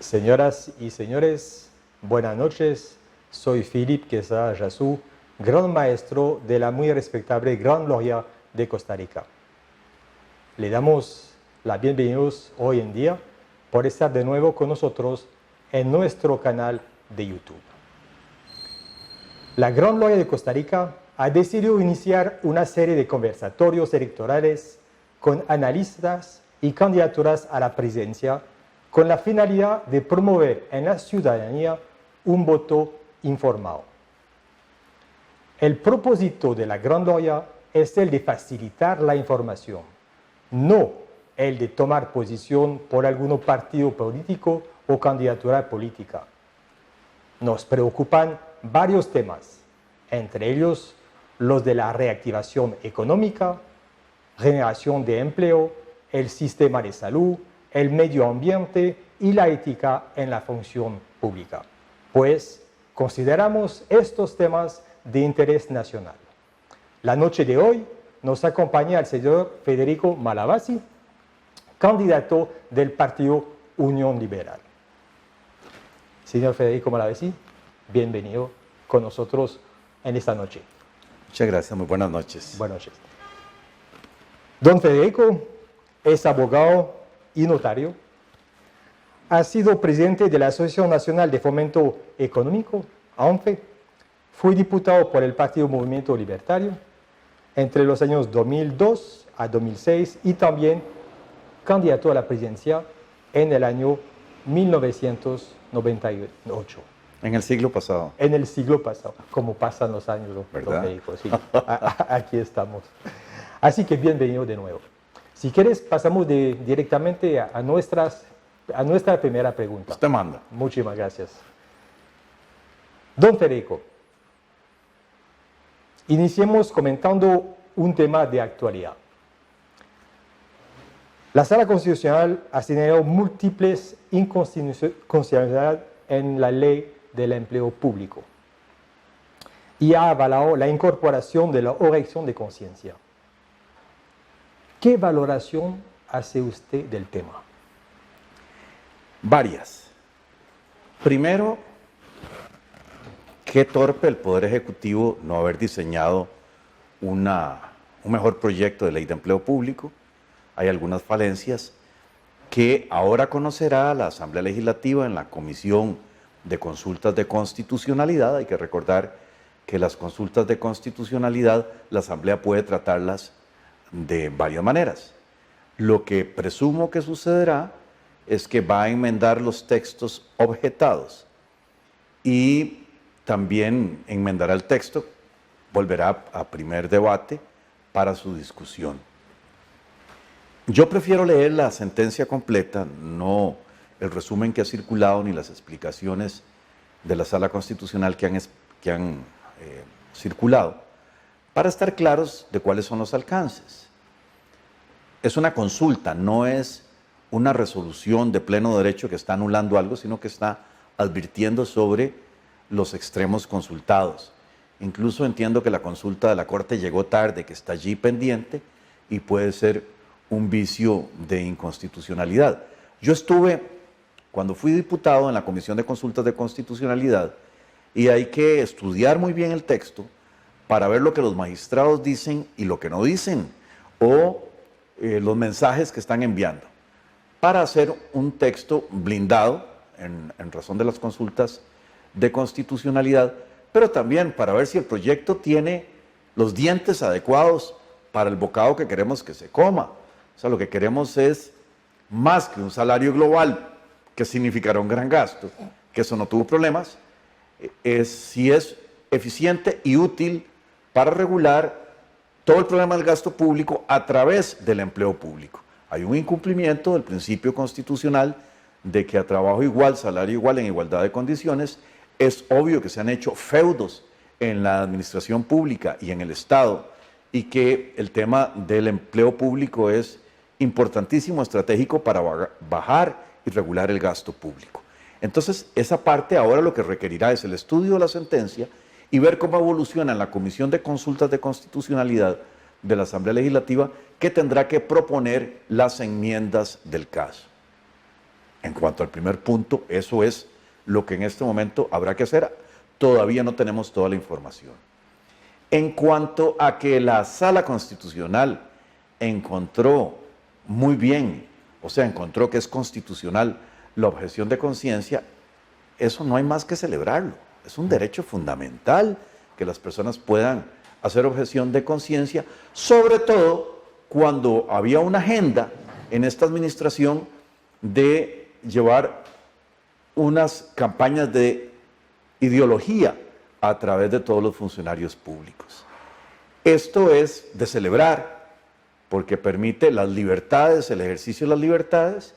Señoras y señores, buenas noches. Soy Philippe Quesada Jassou, gran maestro de la muy respetable Gran Logia de Costa Rica. Le damos la bienvenida hoy en día por estar de nuevo con nosotros en nuestro canal de YouTube. La Gran Logia de Costa Rica ha decidido iniciar una serie de conversatorios electorales con analistas y candidaturas a la presidencia con la finalidad de promover en la ciudadanía un voto informado. El propósito de la Gran Logia es el de facilitar la información, no el de tomar posición por algún partido político o candidatura política. Nos preocupan varios temas, entre ellos los de la reactivación económica, generación de empleo, el sistema de salud, el medio ambiente y la ética en la función pública, pues consideramos estos temas de interés nacional. La noche de hoy nos acompaña el señor Federico Malavasi, candidato del partido Unión Liberal. Señor Federico Malavasi, bienvenido con nosotros en esta noche. Muchas gracias, muy buenas noches. Buenas noches. Don Federico es abogado y notario. Ha sido presidente de la Asociación Nacional de Fomento Económico, ANFE. Fue diputado por el Partido Movimiento Libertario entre los años 2002 a 2006 y también candidato a la presidencia en el año 1998. En el siglo pasado. En el siglo pasado, como pasan los años, ¿verdad? Sí, aquí estamos. Así que bienvenido de nuevo. Si quieres, pasamos directamente a nuestra primera pregunta. Usted manda. Muchísimas gracias. Don Federico, iniciemos comentando un tema de actualidad. La Sala Constitucional ha señalado múltiples inconstitucionalidades en la ley del empleo público y ha avalado la incorporación de la objeción de conciencia. ¿Qué valoración hace usted del tema? Varias. Primero, qué torpe el Poder Ejecutivo no haber diseñado un mejor proyecto de ley de empleo público. Hay algunas falencias que ahora conocerá la Asamblea Legislativa en la Comisión de Consultas de Constitucionalidad. Hay que recordar que las consultas de constitucionalidad, la Asamblea puede tratarlas de varias maneras. Lo que presumo que sucederá es que va a enmendar los textos objetados y también enmendará el texto, volverá a primer debate para su discusión. Yo prefiero leer la sentencia completa, no el resumen que ha circulado ni las explicaciones de la Sala Constitucional que han circulado, para estar claros de cuáles son los alcances. Es una consulta, no es una resolución de pleno derecho que está anulando algo, sino que está advirtiendo sobre los extremos consultados. Incluso entiendo que la consulta de la Corte llegó tarde, que está allí pendiente y puede ser un vicio de inconstitucionalidad. Yo estuve, cuando fui diputado, en la Comisión de Consultas de Constitucionalidad y hay que estudiar muy bien el texto para ver lo que los magistrados dicen y lo que no dicen, o los mensajes que están enviando, para hacer un texto blindado en razón de las consultas de constitucionalidad, pero también para ver si el proyecto tiene los dientes adecuados para el bocado que queremos que se coma. O sea, lo que queremos es más que un salario global, que significará un gran gasto, que eso no tuvo problemas, es si es eficiente y útil para regular todo el problema del gasto público a través del empleo público. Hay un incumplimiento del principio constitucional de que a trabajo igual, salario igual, en igualdad de condiciones. Es obvio que se han hecho feudos en la administración pública y en el Estado y que el tema del empleo público es importantísimo, estratégico para bajar y regular el gasto público. Entonces, esa parte ahora lo que requerirá es el estudio de la sentencia y ver cómo evoluciona en la Comisión de Consultas de Constitucionalidad de la Asamblea Legislativa, que tendrá que proponer las enmiendas del caso. En cuanto al primer punto, eso es lo que en este momento habrá que hacer. Todavía no tenemos toda la información. En cuanto a que la Sala Constitucional encontró muy bien, o sea, encontró que es constitucional la objeción de conciencia, eso no hay más que celebrarlo. Es un derecho fundamental que las personas puedan hacer objeción de conciencia, sobre todo cuando había una agenda en esta administración de llevar unas campañas de ideología a través de todos los funcionarios públicos. Esto es de celebrar, porque permite las libertades, el ejercicio de las libertades,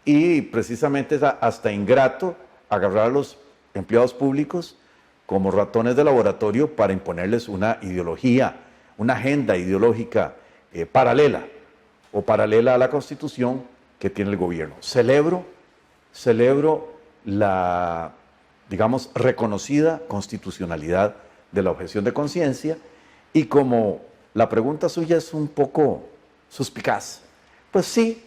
y precisamente es hasta ingrato agarrar a los empleados públicos como ratones de laboratorio para imponerles una ideología, una agenda ideológica paralela o paralela a la Constitución que tiene el gobierno. Celebro la, digamos, reconocida constitucionalidad de la objeción de conciencia, y como la pregunta suya es un poco suspicaz, pues sí,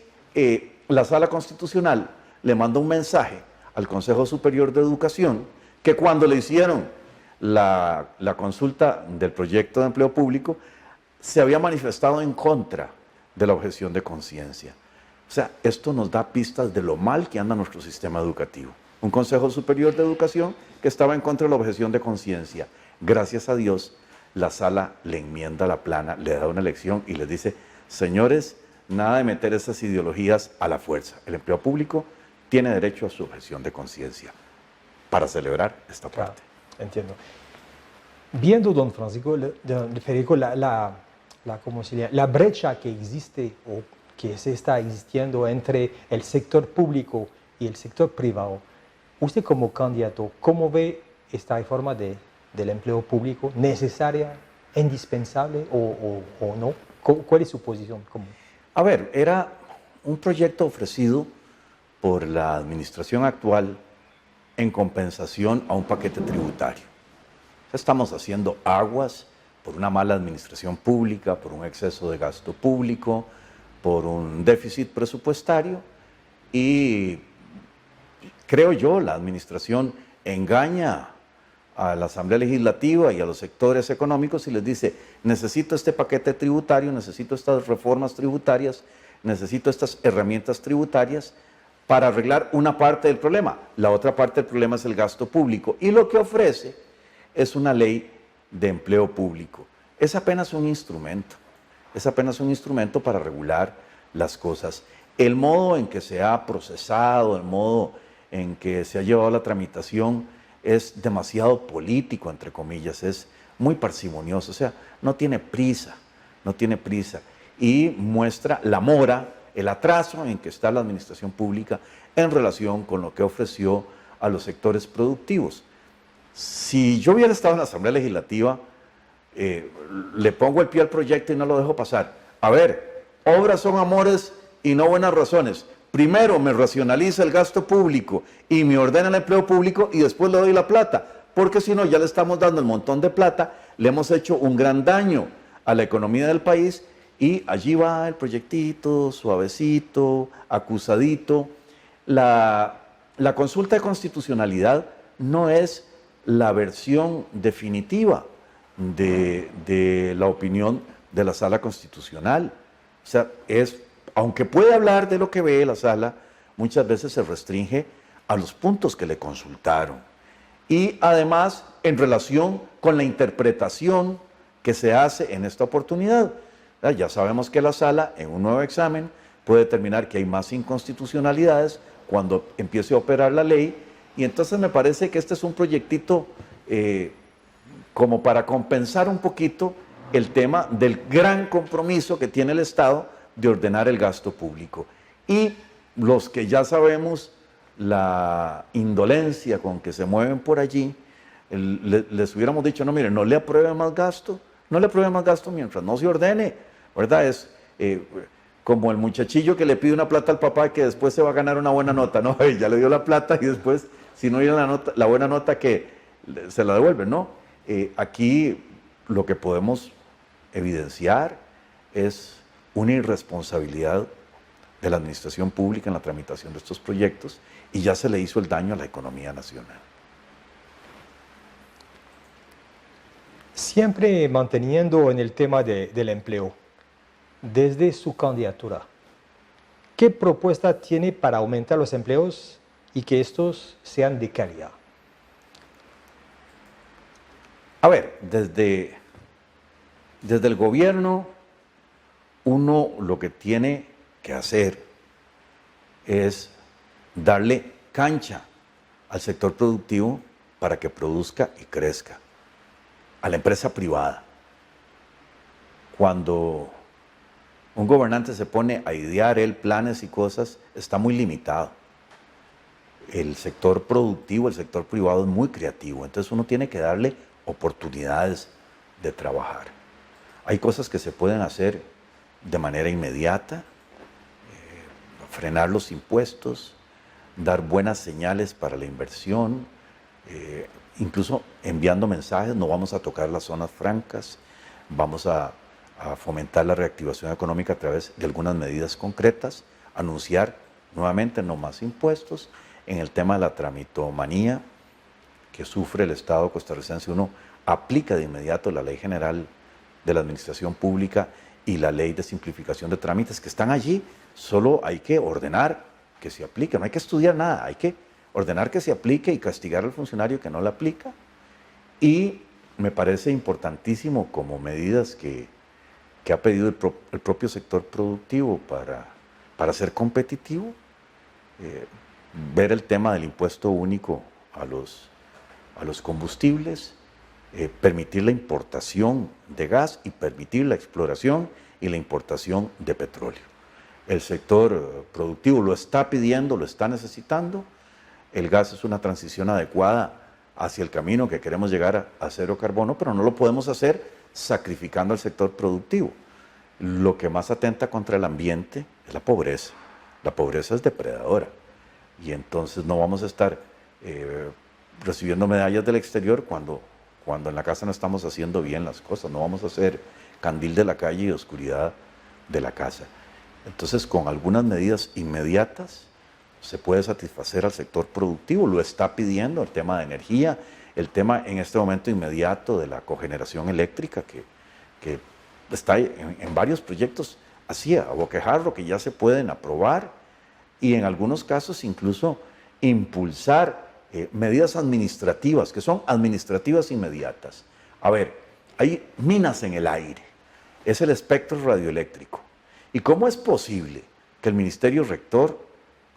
la Sala Constitucional le mandó un mensaje al Consejo Superior de Educación que cuando le hicieron la consulta del proyecto de empleo público se había manifestado en contra de la objeción de conciencia. O sea, esto nos da pistas de lo mal que anda nuestro sistema educativo. Un Consejo Superior de Educación que estaba en contra de la objeción de conciencia. Gracias a Dios, la Sala le enmienda la plana, le da una lección y les dice: señores, nada de meter esas ideologías a la fuerza. El empleo público tiene derecho a su objeción de conciencia, para celebrar esta parte. Entiendo. Viendo, don Federico, ¿cómo se llama? La brecha que existe o que se está existiendo entre el sector público y el sector privado, usted como candidato, ¿cómo ve esta reforma del empleo público? ¿Necesaria, indispensable o no? ¿Cuál es su posición? A ver, era un proyecto ofrecido por la administración actual en compensación a un paquete tributario. Estamos haciendo aguas por una mala administración pública, por un exceso de gasto público, por un déficit presupuestario, y creo yo, la administración engaña a la Asamblea Legislativa y a los sectores económicos y les dice: necesito este paquete tributario, necesito estas reformas tributarias, necesito estas herramientas tributarias para arreglar una parte del problema. La otra parte del problema es el gasto público, y lo que ofrece es una ley de empleo público. Es apenas un instrumento para regular las cosas. El modo en que se ha procesado, el modo en que se ha llevado la tramitación es demasiado político, entre comillas, es muy parsimonioso, o sea, no tiene prisa, y muestra la mora, el atraso en que está la administración pública en relación con lo que ofreció a los sectores productivos. Si yo hubiera estado en la Asamblea Legislativa, le pongo el pie al proyecto y no lo dejo pasar. A ver, obras son amores y no buenas razones. Primero me racionaliza el gasto público y me ordena el empleo público y después le doy la plata, porque si no ya le estamos dando el montón de plata, le hemos hecho un gran daño a la economía del país, y allí va el proyectito, suavecito, acusadito. La consulta de constitucionalidad no es la versión definitiva de la opinión de la Sala Constitucional. O sea, aunque puede hablar de lo que ve la Sala, muchas veces se restringe a los puntos que le consultaron. Y además, en relación con la interpretación que se hace en esta oportunidad. Ya sabemos que la Sala, en un nuevo examen, puede determinar que hay más inconstitucionalidades cuando empiece a operar la ley, y entonces me parece que este es un proyectito como para compensar un poquito el tema del gran compromiso que tiene el Estado de ordenar el gasto público. Y los que ya sabemos la indolencia con que se mueven por allí, les hubiéramos dicho: no, mire, no le apruebe más gasto mientras no se ordene, ¿verdad? Es como el muchachillo que le pide una plata al papá que después se va a ganar una buena nota, ¿no? Ya le dio la plata y después, si no viene la buena nota, que se la devuelve, ¿no? Aquí lo que podemos evidenciar es una irresponsabilidad de la administración pública en la tramitación de estos proyectos y ya se le hizo el daño a la economía nacional. Siempre manteniendo en el tema del empleo, desde su candidatura, ¿qué propuesta tiene para aumentar los empleos y que estos sean de calidad? A ver, desde el gobierno, uno lo que tiene que hacer es darle cancha al sector productivo para que produzca y crezca, a la empresa privada. Cuando un gobernante se pone a idear él planes y cosas, está muy limitado. El sector productivo, el sector privado es muy creativo, entonces uno tiene que darle oportunidades de trabajar. Hay cosas que se pueden hacer de manera inmediata, frenar los impuestos, dar buenas señales para la inversión, incluso enviando mensajes, no vamos a tocar las zonas francas, vamos a fomentar la reactivación económica a través de algunas medidas concretas, anunciar nuevamente no más impuestos. En el tema de la tramitomanía que sufre el Estado costarricense, uno aplica de inmediato la Ley General de la Administración Pública y la Ley de Simplificación de Trámites que están allí, solo hay que ordenar que se aplique, no hay que estudiar nada, hay que ordenar que se aplique y castigar al funcionario que no la aplica. Y me parece importantísimo como medidas que ha pedido el propio sector productivo para ser competitivo, ver el tema del impuesto único a los combustibles, permitir la importación de gas y permitir la exploración y la importación de petróleo. El sector productivo lo está pidiendo, lo está necesitando. El gas es una transición adecuada hacia el camino que queremos llegar a cero carbono, pero no lo podemos hacer sacrificando al sector productivo. Lo que más atenta contra el ambiente es la pobreza. La pobreza es depredadora y entonces no vamos a estar recibiendo medallas del exterior cuando en la casa no estamos haciendo bien las cosas. No vamos a hacer candil de la calle y oscuridad de la casa. Entonces, con algunas medidas inmediatas se puede satisfacer al sector productivo, lo está pidiendo el tema de energía, el tema en este momento inmediato de la cogeneración eléctrica que está en varios proyectos así a boquejarro que ya se pueden aprobar y en algunos casos incluso impulsar medidas administrativas que son administrativas inmediatas. A ver, hay minas en el aire, es el espectro radioeléctrico. ¿Y cómo es posible que el Ministerio Rector,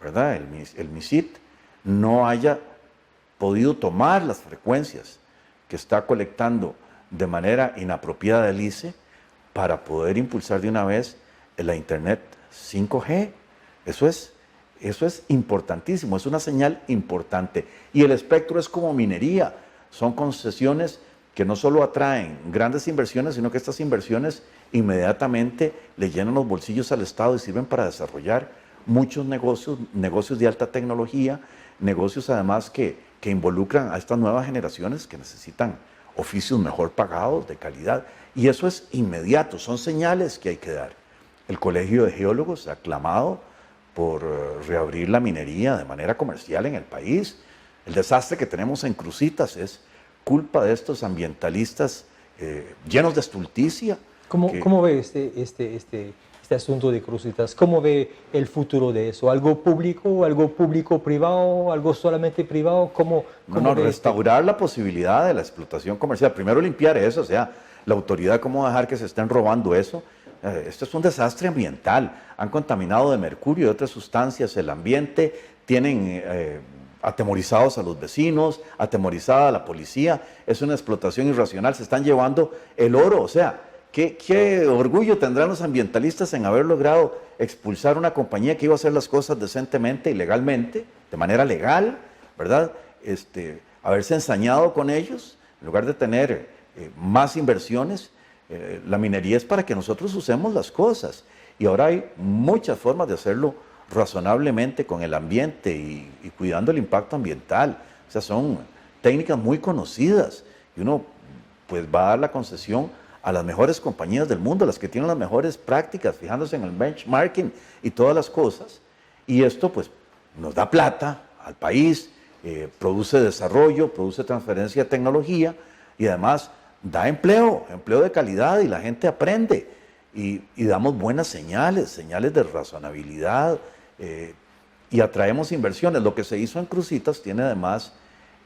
¿verdad? el MISIT, no haya podido tomar las frecuencias que está colectando de manera inapropiada el ICE para poder impulsar de una vez la Internet 5G? Eso es importantísimo, es una señal importante. Y el espectro es como minería, son concesiones que no solo atraen grandes inversiones, sino que estas inversiones inmediatamente le llenan los bolsillos al Estado y sirven para desarrollar muchos negocios de alta tecnología, negocios además que involucran a estas nuevas generaciones que necesitan oficios mejor pagados, de calidad. Y eso es inmediato, son señales que hay que dar. El Colegio de Geólogos ha clamado por reabrir la minería de manera comercial en el país. El desastre que tenemos en Cruzitas es culpa de estos ambientalistas llenos de estulticia. ¿Cómo ve este asunto de Cruzitas? ¿Cómo ve el futuro de eso? ¿Algo público-privado? ¿Algo solamente privado? ¿Cómo restaurar la posibilidad de la explotación comercial. Primero limpiar eso, o sea, la autoridad, ¿cómo dejar que se estén robando eso? Esto es un desastre ambiental. Han contaminado de mercurio y otras sustancias el ambiente, tienen atemorizados a los vecinos, atemorizada a la policía, es una explotación irracional, se están llevando el oro, o sea, ¿qué orgullo tendrán los ambientalistas en haber logrado expulsar una compañía que iba a hacer las cosas decentemente y legalmente, de manera legal, ¿verdad? Haberse ensañado con ellos, en lugar de tener más inversiones. La minería es para que nosotros usemos las cosas y ahora hay muchas formas de hacerlo razonablemente con el ambiente y cuidando el impacto ambiental. O sea, son técnicas muy conocidas y uno pues va a dar la concesión a las mejores compañías del mundo, las que tienen las mejores prácticas, fijándose en el benchmarking y todas las cosas. Y esto pues nos da plata al país, produce desarrollo, produce transferencia de tecnología y además da empleo de calidad y la gente aprende. Y damos buenas señales de razonabilidad y atraemos inversiones. Lo que se hizo en Cruzitas tiene además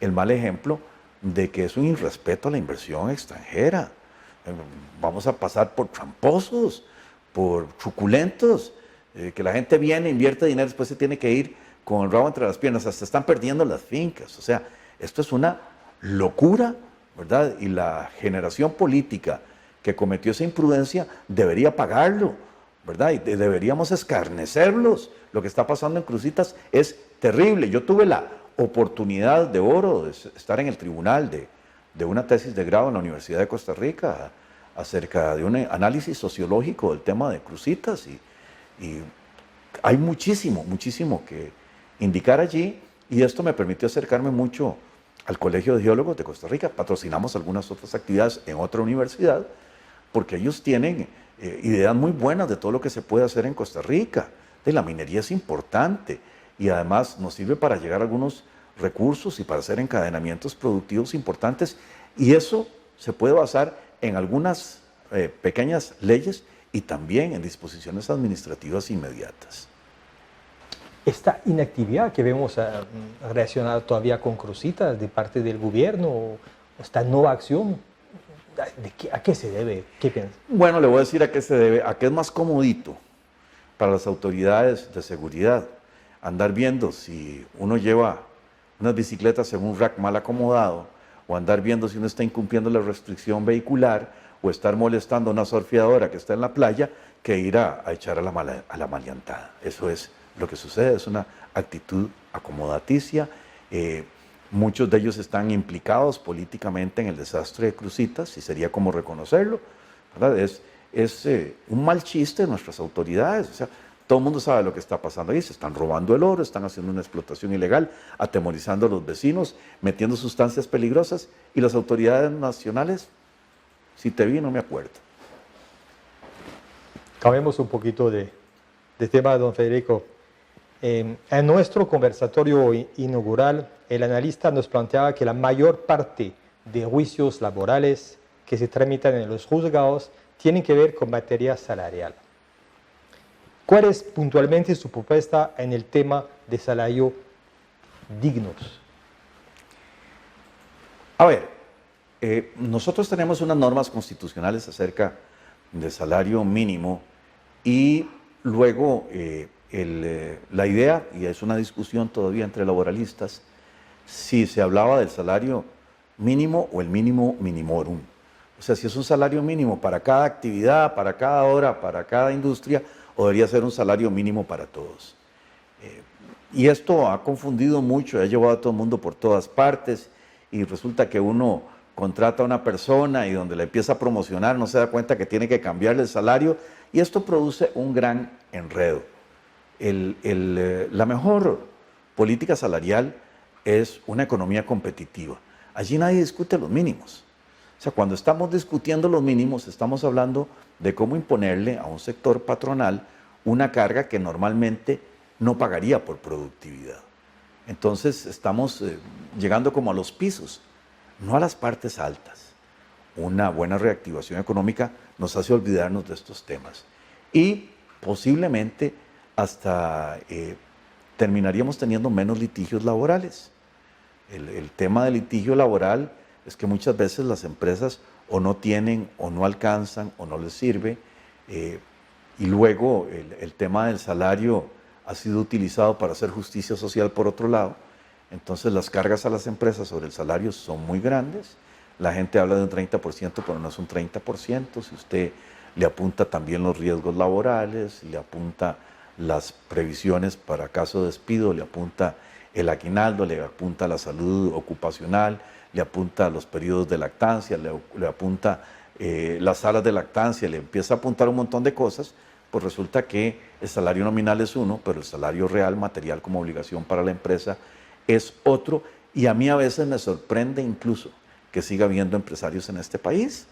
el mal ejemplo de que es un irrespeto a la inversión extranjera. Vamos a pasar por tramposos, por truculentos, que la gente viene, invierte dinero, después se tiene que ir con el rabo entre las piernas, hasta están perdiendo las fincas. O sea, esto es una locura, ¿verdad? Y la generación política que cometió esa imprudencia debería pagarlo, ¿verdad? Y deberíamos escarnecerlos. Lo que está pasando en Cruzitas es terrible. Yo tuve la oportunidad de oro de estar en el tribunal de una tesis de grado en la Universidad de Costa Rica acerca de un análisis sociológico del tema de Cruzitas y hay muchísimo que indicar allí y esto me permitió acercarme mucho al Colegio de Geólogos de Costa Rica. Patrocinamos algunas otras actividades en otra universidad porque ellos tienen ideas muy buenas de todo lo que se puede hacer en Costa Rica. La minería es importante y además nos sirve para llegar a algunos recursos y para hacer encadenamientos productivos importantes y eso se puede basar en algunas pequeñas leyes y también en disposiciones administrativas inmediatas. Esta inactividad que vemos relacionada todavía con Cruzitas de parte del gobierno, esta nueva acción, ¿a qué se debe? ¿Qué piensas? Bueno, le voy a decir a qué se debe, a qué es más comodito para las autoridades de seguridad andar viendo si uno lleva unas bicicletas en un rack mal acomodado o andar viendo si uno está incumpliendo la restricción vehicular o estar molestando a una surfeadora que está en la playa que ir a echar a la maleantada. Eso es lo que sucede, es una actitud acomodaticia. Muchos de ellos están implicados políticamente en el desastre de Cruzitas y sería como reconocerlo, ¿verdad? Es un mal chiste de nuestras autoridades, o sea, todo el mundo sabe lo que está pasando ahí, se están robando el oro, están haciendo una explotación ilegal, atemorizando a los vecinos, metiendo sustancias peligrosas y las autoridades nacionales, si te vi no me acuerdo. Cambiemos un poquito de tema, don Federico. En nuestro conversatorio inaugural, el analista nos planteaba que la mayor parte de juicios laborales que se tramitan en los juzgados tienen que ver con materia salarial. ¿Cuál es puntualmente su propuesta en el tema de salario dignos? A ver, nosotros tenemos unas normas constitucionales acerca del salario mínimo y luego la idea, y es una discusión todavía entre laboralistas, si se hablaba del salario mínimo o el mínimo minimorum. O sea, si es un salario mínimo para cada actividad, para cada hora, para cada industria, o debería ser un salario mínimo para todos. Y esto ha confundido mucho, ha llevado a todo el mundo por todas partes, y resulta que uno contrata a una persona y donde le empieza a promocionar no se da cuenta que tiene que cambiarle el salario, y esto produce un gran enredo. La mejor política salarial es una economía competitiva. Allí nadie discute los mínimos. O sea, cuando estamos discutiendo los mínimos, estamos hablando de cómo imponerle a un sector patronal una carga que normalmente no pagaría por productividad. Entonces estamos llegando como a los pisos, no a las partes altas. Una buena reactivación económica nos hace olvidarnos de estos temas. Y posiblemente hasta terminaríamos teniendo menos litigios laborales. El tema del litigio laboral es que muchas veces las empresas o no tienen, o no alcanzan, o no les sirve, y luego el tema del salario ha sido utilizado para hacer justicia social por otro lado, entonces las cargas a las empresas sobre el salario son muy grandes, la gente habla de un 30%, pero no es un 30%, si usted le apunta también los riesgos laborales, le apunta las previsiones para caso de despido, le apunta el aguinaldo, le apunta la salud ocupacional, le apunta los periodos de lactancia, le apunta las salas de lactancia, le empieza a apuntar un montón de cosas, pues resulta que el salario nominal es uno, pero el salario real, material como obligación para la empresa, es otro. Y a mí a veces me sorprende incluso que siga habiendo empresarios en este país.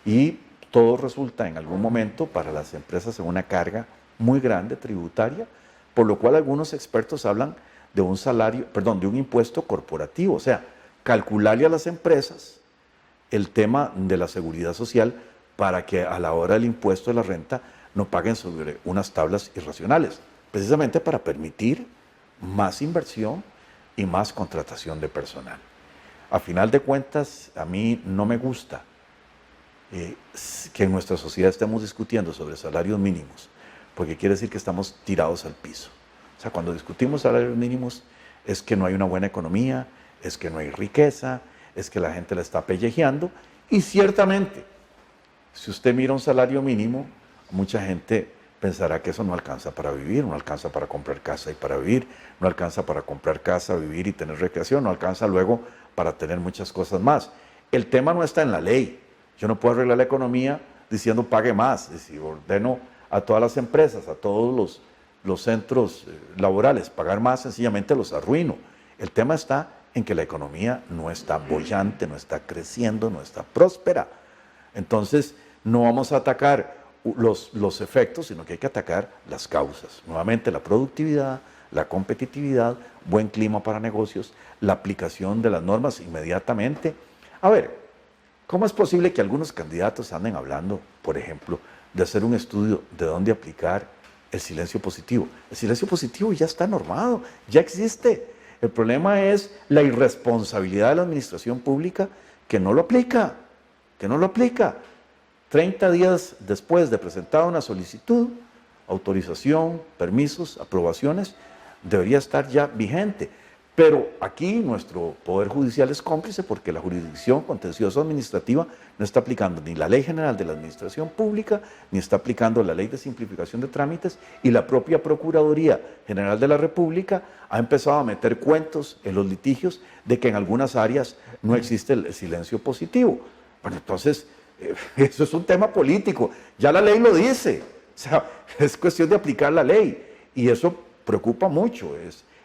Y todo resulta en algún momento para las empresas en una carga muy grande tributaria, por lo cual algunos expertos hablan de un de un impuesto corporativo, o sea, calcularle a las empresas el tema de la seguridad social para que a la hora del impuesto de la renta no paguen sobre unas tablas irracionales, precisamente para permitir más inversión y más contratación de personal. A final de cuentas, a mí no me gusta que en nuestra sociedad estemos discutiendo sobre salarios mínimos, porque quiere decir que estamos tirados al piso. O sea, cuando discutimos salarios mínimos es que no hay una buena economía, es que no hay riqueza, es que la gente la está pellejeando, y ciertamente, si usted mira un salario mínimo, mucha gente pensará que eso no alcanza para vivir, no alcanza para comprar casa y para vivir, no alcanza para comprar casa, vivir y tener recreación, no alcanza luego para tener muchas cosas más. El tema no está en la ley. Yo no puedo arreglar la economía diciendo pague más. Y si ordeno a todas las empresas, a todos los centros laborales pagar más, sencillamente los arruino. El tema está en que la economía no está boyante, no está creciendo, no está próspera. Entonces, no vamos a atacar los efectos, sino que hay que atacar las causas. Nuevamente, la productividad, la competitividad, buen clima para negocios, la aplicación de las normas inmediatamente. A ver, ¿cómo es posible que algunos candidatos anden hablando, por ejemplo, de hacer un estudio de dónde aplicar el silencio positivo? El silencio positivo ya está normado, ya existe. El problema es la irresponsabilidad de la administración pública que no lo aplica, 30 días después de presentar una solicitud, autorización, permisos, aprobaciones, debería estar ya vigente. Pero aquí nuestro Poder Judicial es cómplice porque la jurisdicción contencioso administrativa no está aplicando ni la Ley General de la Administración Pública, ni está aplicando la Ley de Simplificación de Trámites, y la propia Procuraduría General de la República ha empezado a meter cuentos en los litigios de que en algunas áreas no existe el silencio positivo. Bueno, entonces, eso es un tema político, ya la ley lo dice, o sea, es cuestión de aplicar la ley, y eso preocupa mucho,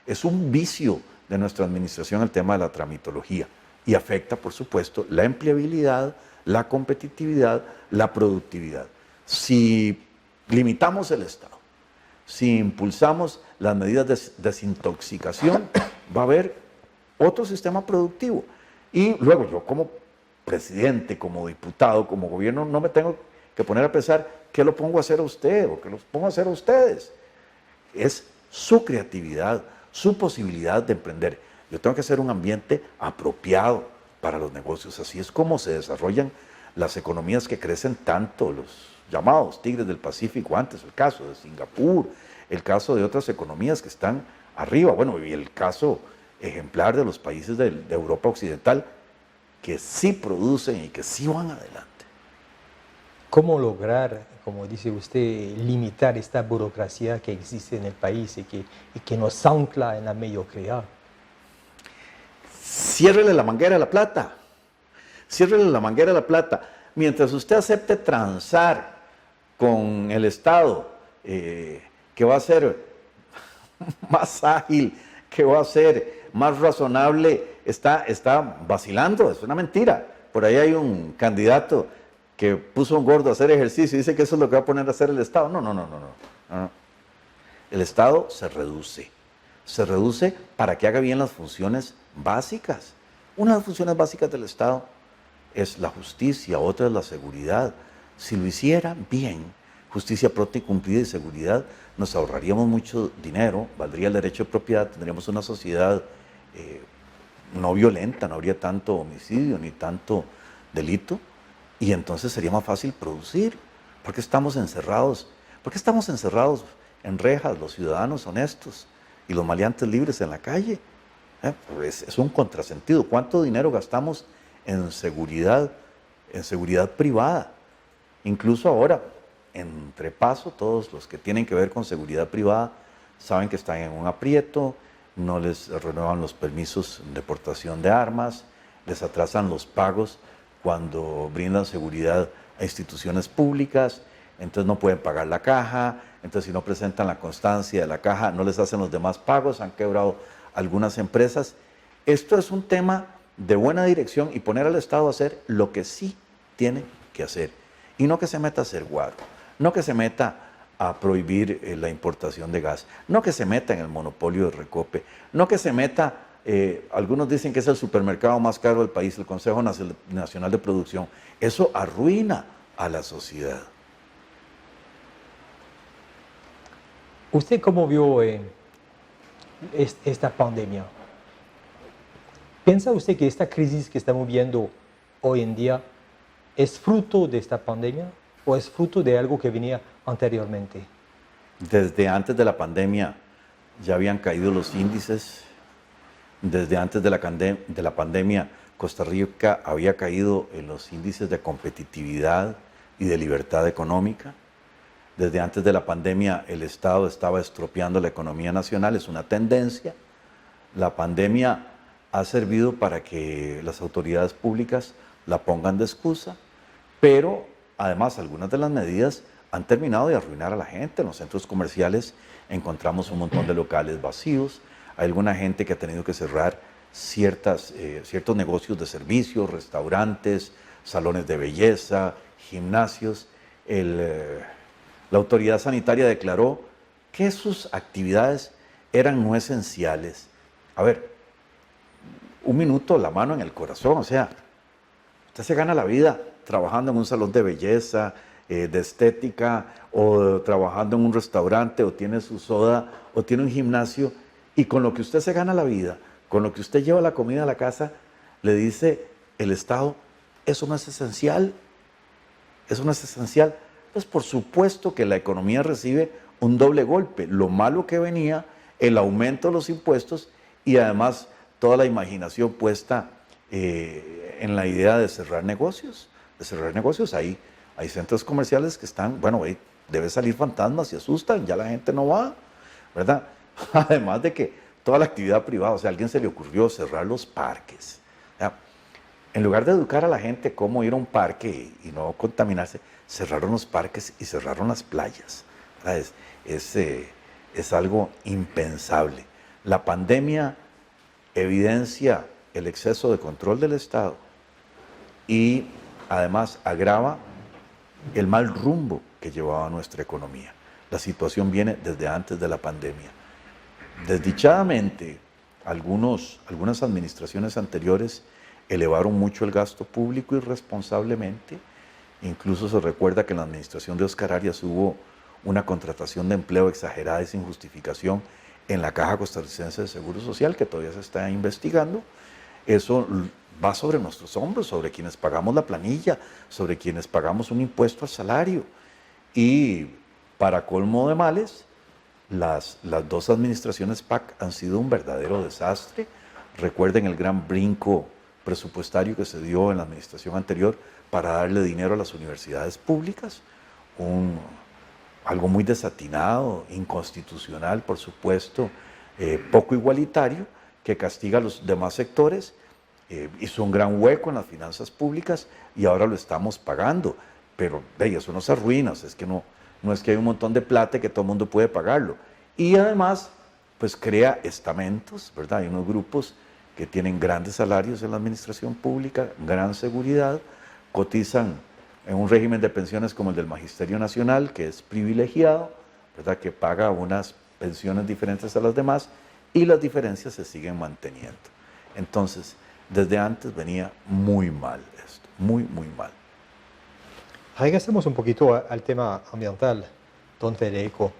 es un vicio de nuestra administración el tema de la tramitología, y afecta, por supuesto, la empleabilidad, la competitividad, la productividad. Si limitamos el Estado, si impulsamos las medidas de desintoxicación, va a haber otro sistema productivo. Y luego yo como presidente, como diputado, como gobierno, no me tengo que poner a pensar qué lo pongo a hacer a usted o qué los pongo a hacer a ustedes. Es su creatividad, su posibilidad de emprender. Yo tengo que hacer un ambiente apropiado para los negocios. Así es como se desarrollan las economías que crecen tanto, los llamados tigres del Pacífico antes, el caso de Singapur, el caso de otras economías que están arriba, bueno, y el caso ejemplar de los países de Europa Occidental, que sí producen y que sí van adelante. ¿Cómo lograr, como dice usted, limitar esta burocracia que existe en el país y que nos ancla en la mediocridad? Ciérrele la manguera a la plata. Ciérrele la manguera a la plata. Mientras usted acepte transar con el Estado, que va a ser más ágil, que va a ser más razonable, está vacilando, es una mentira. Por ahí hay un candidato que puso un gordo a hacer ejercicio y dice que eso es lo que va a poner a hacer el Estado. No. El Estado se reduce para que haga bien las funciones básicas. Una de las funciones básicas del Estado es la justicia, otra es la seguridad. Si lo hiciera bien, justicia pronta y cumplida y seguridad, nos ahorraríamos mucho dinero, valdría el derecho de propiedad, tendríamos una sociedad no violenta, no habría tanto homicidio ni tanto delito, y entonces sería más fácil producir. ¿Por qué estamos encerrados? ¿Por qué estamos encerrados en rejas los ciudadanos honestos y los maleantes libres en la calle? Pues es un contrasentido. ¿Cuánto dinero gastamos en seguridad privada? Incluso ahora, entre paso, todos los que tienen que ver con seguridad privada saben que están en un aprieto, no les renuevan los permisos de portación de armas, les atrasan los pagos cuando brindan seguridad a instituciones públicas, entonces no pueden pagar la caja, entonces si no presentan la constancia de la caja no les hacen los demás pagos, han quebrado algunas empresas. Esto es un tema de buena dirección y poner al Estado a hacer lo que sí tiene que hacer. y no que se meta a hacer guaro, no que se meta a prohibir la importación de gas, no que se meta en el monopolio de Recope, no que se meta, algunos dicen que es el supermercado más caro del país, el Consejo Nacional de Producción. Eso arruina a la sociedad. ¿Usted cómo vio esta pandemia? ¿Piensa usted que esta crisis que estamos viendo hoy en día es fruto de esta pandemia o es fruto de algo que venía anteriormente? Desde antes de la pandemia ya habían caído los índices. Desde antes de la pandemia, Costa Rica había caído en los índices de competitividad y de libertad económica. Desde antes de la pandemia, el Estado estaba estropeando la economía nacional, es una tendencia. La pandemia ha servido para que las autoridades públicas la pongan de excusa, pero además algunas de las medidas han terminado de arruinar a la gente. En los centros comerciales encontramos un montón de locales vacíos, hay alguna gente que ha tenido que cerrar ciertos negocios de servicios, restaurantes, salones de belleza, gimnasios. La autoridad sanitaria declaró que sus actividades eran no esenciales. A ver, un minuto, la mano en el corazón, o sea, usted se gana la vida trabajando en un salón de belleza, de estética, o trabajando en un restaurante, o tiene su soda, o tiene un gimnasio, y con lo que usted se gana la vida, con lo que usted lleva la comida a la casa, le dice el Estado, eso no es esencial, eso no es esencial. Pues por supuesto que la economía recibe un doble golpe, lo malo que venía, el aumento de los impuestos y además toda la imaginación puesta en la idea de cerrar negocios. Hay centros comerciales que están, bueno, debe salir fantasmas y asustan, ya la gente no va, ¿verdad? Además de que toda la actividad privada, o sea, a alguien se le ocurrió cerrar los parques. ¿Ya? En lugar de educar a la gente cómo ir a un parque y no contaminarse, cerraron los parques y cerraron las playas. Es algo impensable. La pandemia evidencia el exceso de control del Estado y además agrava el mal rumbo que llevaba nuestra economía. La situación viene desde antes de la pandemia. Desdichadamente, algunas administraciones anteriores elevaron mucho el gasto público irresponsablemente. Incluso se recuerda que en la administración de Óscar Arias hubo una contratación de empleo exagerada y sin justificación en la Caja Costarricense de Seguro Social, que todavía se está investigando. Eso va sobre nuestros hombros, sobre quienes pagamos la planilla, sobre quienes pagamos un impuesto al salario. Y para colmo de males, las dos administraciones PAC han sido un verdadero desastre. Recuerden el gran brinco presupuestario que se dio en la administración anterior para darle dinero a las universidades públicas, algo muy desatinado, inconstitucional, por supuesto, poco igualitario, que castiga a los demás sectores, hizo un gran hueco en las finanzas públicas y ahora lo estamos pagando. Pero eso no se arruina, es que no es que hay un montón de plata y que todo el mundo puede pagarlo. Y además, pues crea estamentos, ¿verdad? Hay unos grupos que tienen grandes salarios en la administración pública, gran seguridad, cotizan en un régimen de pensiones como el del Magisterio Nacional, que es privilegiado, ¿verdad? Que paga unas pensiones diferentes a las demás y las diferencias se siguen manteniendo. Entonces, desde antes venía muy mal esto, muy, muy mal. Regresemos un poquito al tema ambiental, don Federico.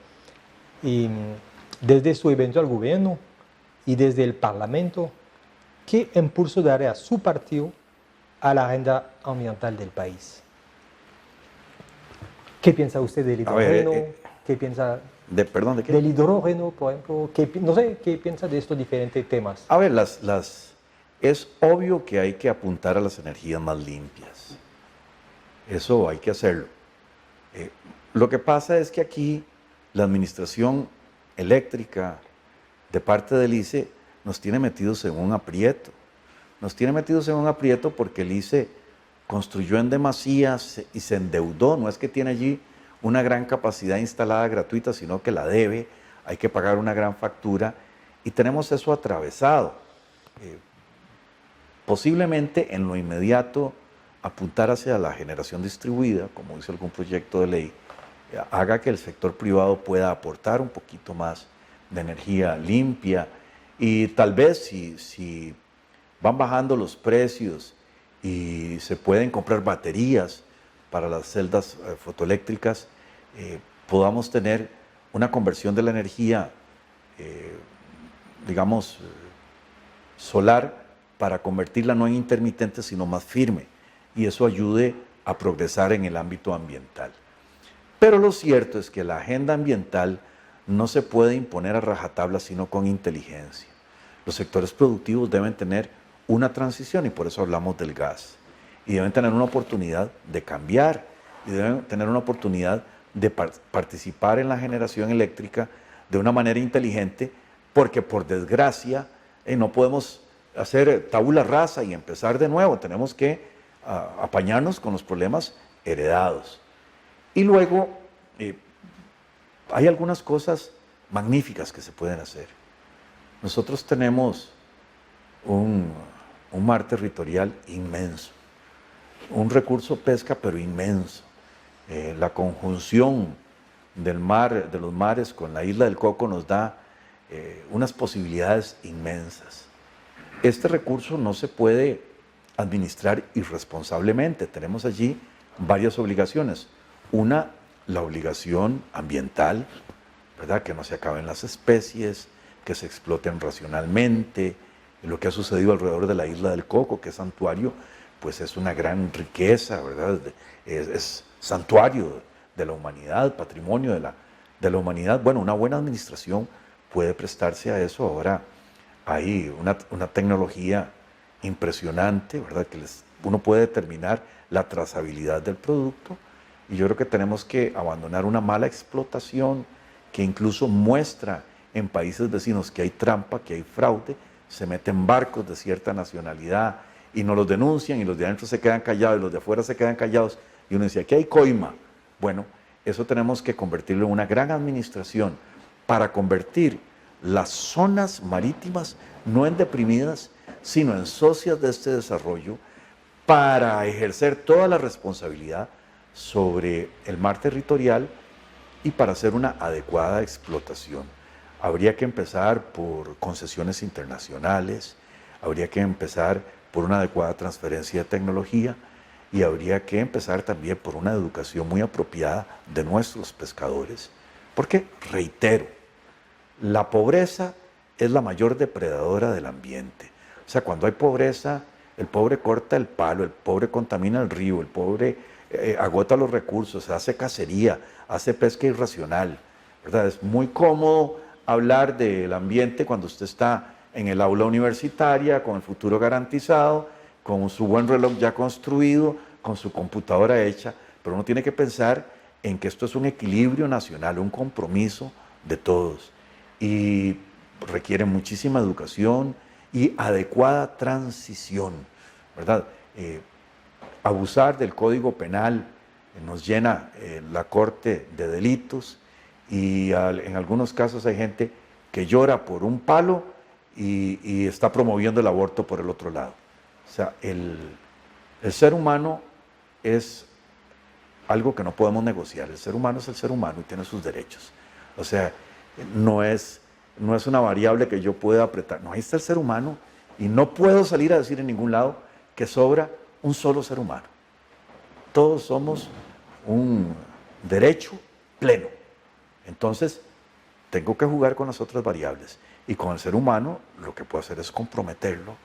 Y desde su eventual gobierno y desde el Parlamento, ¿qué impulso daría su partido a la agenda ambiental del país? ¿Qué piensa usted del hidrógeno? ¿Qué piensa ¿Perdón, de qué? del hidrógeno, por ejemplo? No sé, ¿qué piensa de estos diferentes temas? A ver, es obvio que hay que apuntar a las energías más limpias. Eso hay que hacerlo. Lo que pasa es que aquí la administración eléctrica de parte del ICE nos tiene metidos en un aprieto. Nos tiene metidos en un aprieto porque el ICE construyó en demasía y se endeudó. No es que tiene allí una gran capacidad instalada gratuita, sino que la debe. Hay que pagar una gran factura y tenemos eso atravesado. Posiblemente en lo inmediato apuntar hacia la generación distribuida, como dice algún proyecto de ley, haga que el sector privado pueda aportar un poquito más de energía limpia y tal vez si van bajando los precios y se pueden comprar baterías para las celdas fotoeléctricas, podamos tener una conversión de la energía, digamos, solar, para convertirla no en intermitente, sino más firme, y eso ayude a progresar en el ámbito ambiental. Pero lo cierto es que la agenda ambiental no se puede imponer a rajatabla, sino con inteligencia. Los sectores productivos deben tener una transición, y por eso hablamos del gas, y deben tener una oportunidad de cambiar, y deben tener una oportunidad de participar en la generación eléctrica de una manera inteligente, porque por desgracia no podemos hacer tabula rasa y empezar de nuevo, tenemos que apañarnos con los problemas heredados. Y luego hay algunas cosas magníficas que se pueden hacer. Nosotros tenemos un mar territorial inmenso, un recurso pesca pero inmenso. La conjunción del mar, de los mares con la isla del Coco nos da unas posibilidades inmensas. Este recurso no se puede administrar irresponsablemente. Tenemos allí varias obligaciones. Una, la obligación ambiental, ¿verdad? Que no se acaben las especies, que se exploten racionalmente. Lo que ha sucedido alrededor de la isla del Coco, que es santuario, pues es una gran riqueza, ¿verdad? Es santuario de la humanidad, patrimonio de la humanidad. Bueno, una buena administración puede prestarse a eso. Ahora hay una tecnología impresionante, ¿verdad? Que uno puede determinar la trazabilidad del producto, y yo creo que tenemos que abandonar una mala explotación que incluso muestra en países vecinos que hay trampa, que hay fraude, se meten barcos de cierta nacionalidad y no los denuncian, y los de adentro se quedan callados y los de afuera se quedan callados, y uno dice, aquí hay coima. Bueno, eso tenemos que convertirlo en una gran administración para convertir las zonas marítimas no en deprimidas, sino en socias de este desarrollo, para ejercer toda la responsabilidad sobre el mar territorial y para hacer una adecuada explotación. Habría que empezar por concesiones internacionales, habría que empezar por una adecuada transferencia de tecnología, y habría que empezar también por una educación muy apropiada de nuestros pescadores, porque, reitero, la pobreza es la mayor depredadora del ambiente. O sea, cuando hay pobreza, el pobre corta el palo, el pobre contamina el río, el pobre agota los recursos, hace cacería, hace pesca irracional, ¿verdad? Es muy cómodo hablar del ambiente cuando usted está en el aula universitaria, con el futuro garantizado, con su buen reloj ya construido, con su computadora hecha, pero uno tiene que pensar en que esto es un equilibrio nacional, un compromiso de todos, y requiere muchísima educación y adecuada transición, ¿verdad? Abusar del Código Penal nos llena la Corte de delitos, y en algunos casos hay gente que llora por un palo y está promoviendo el aborto por el otro lado. O sea, el ser humano es algo que no podemos negociar. El ser humano es el ser humano y tiene sus derechos. O sea, no es una variable que yo pueda apretar. No, ahí está el ser humano, y no puedo salir a decir en ningún lado que sobra un solo ser humano. Todos somos un derecho pleno. Entonces, tengo que jugar con las otras variables. Y con el ser humano, lo que puedo hacer es comprometerlo,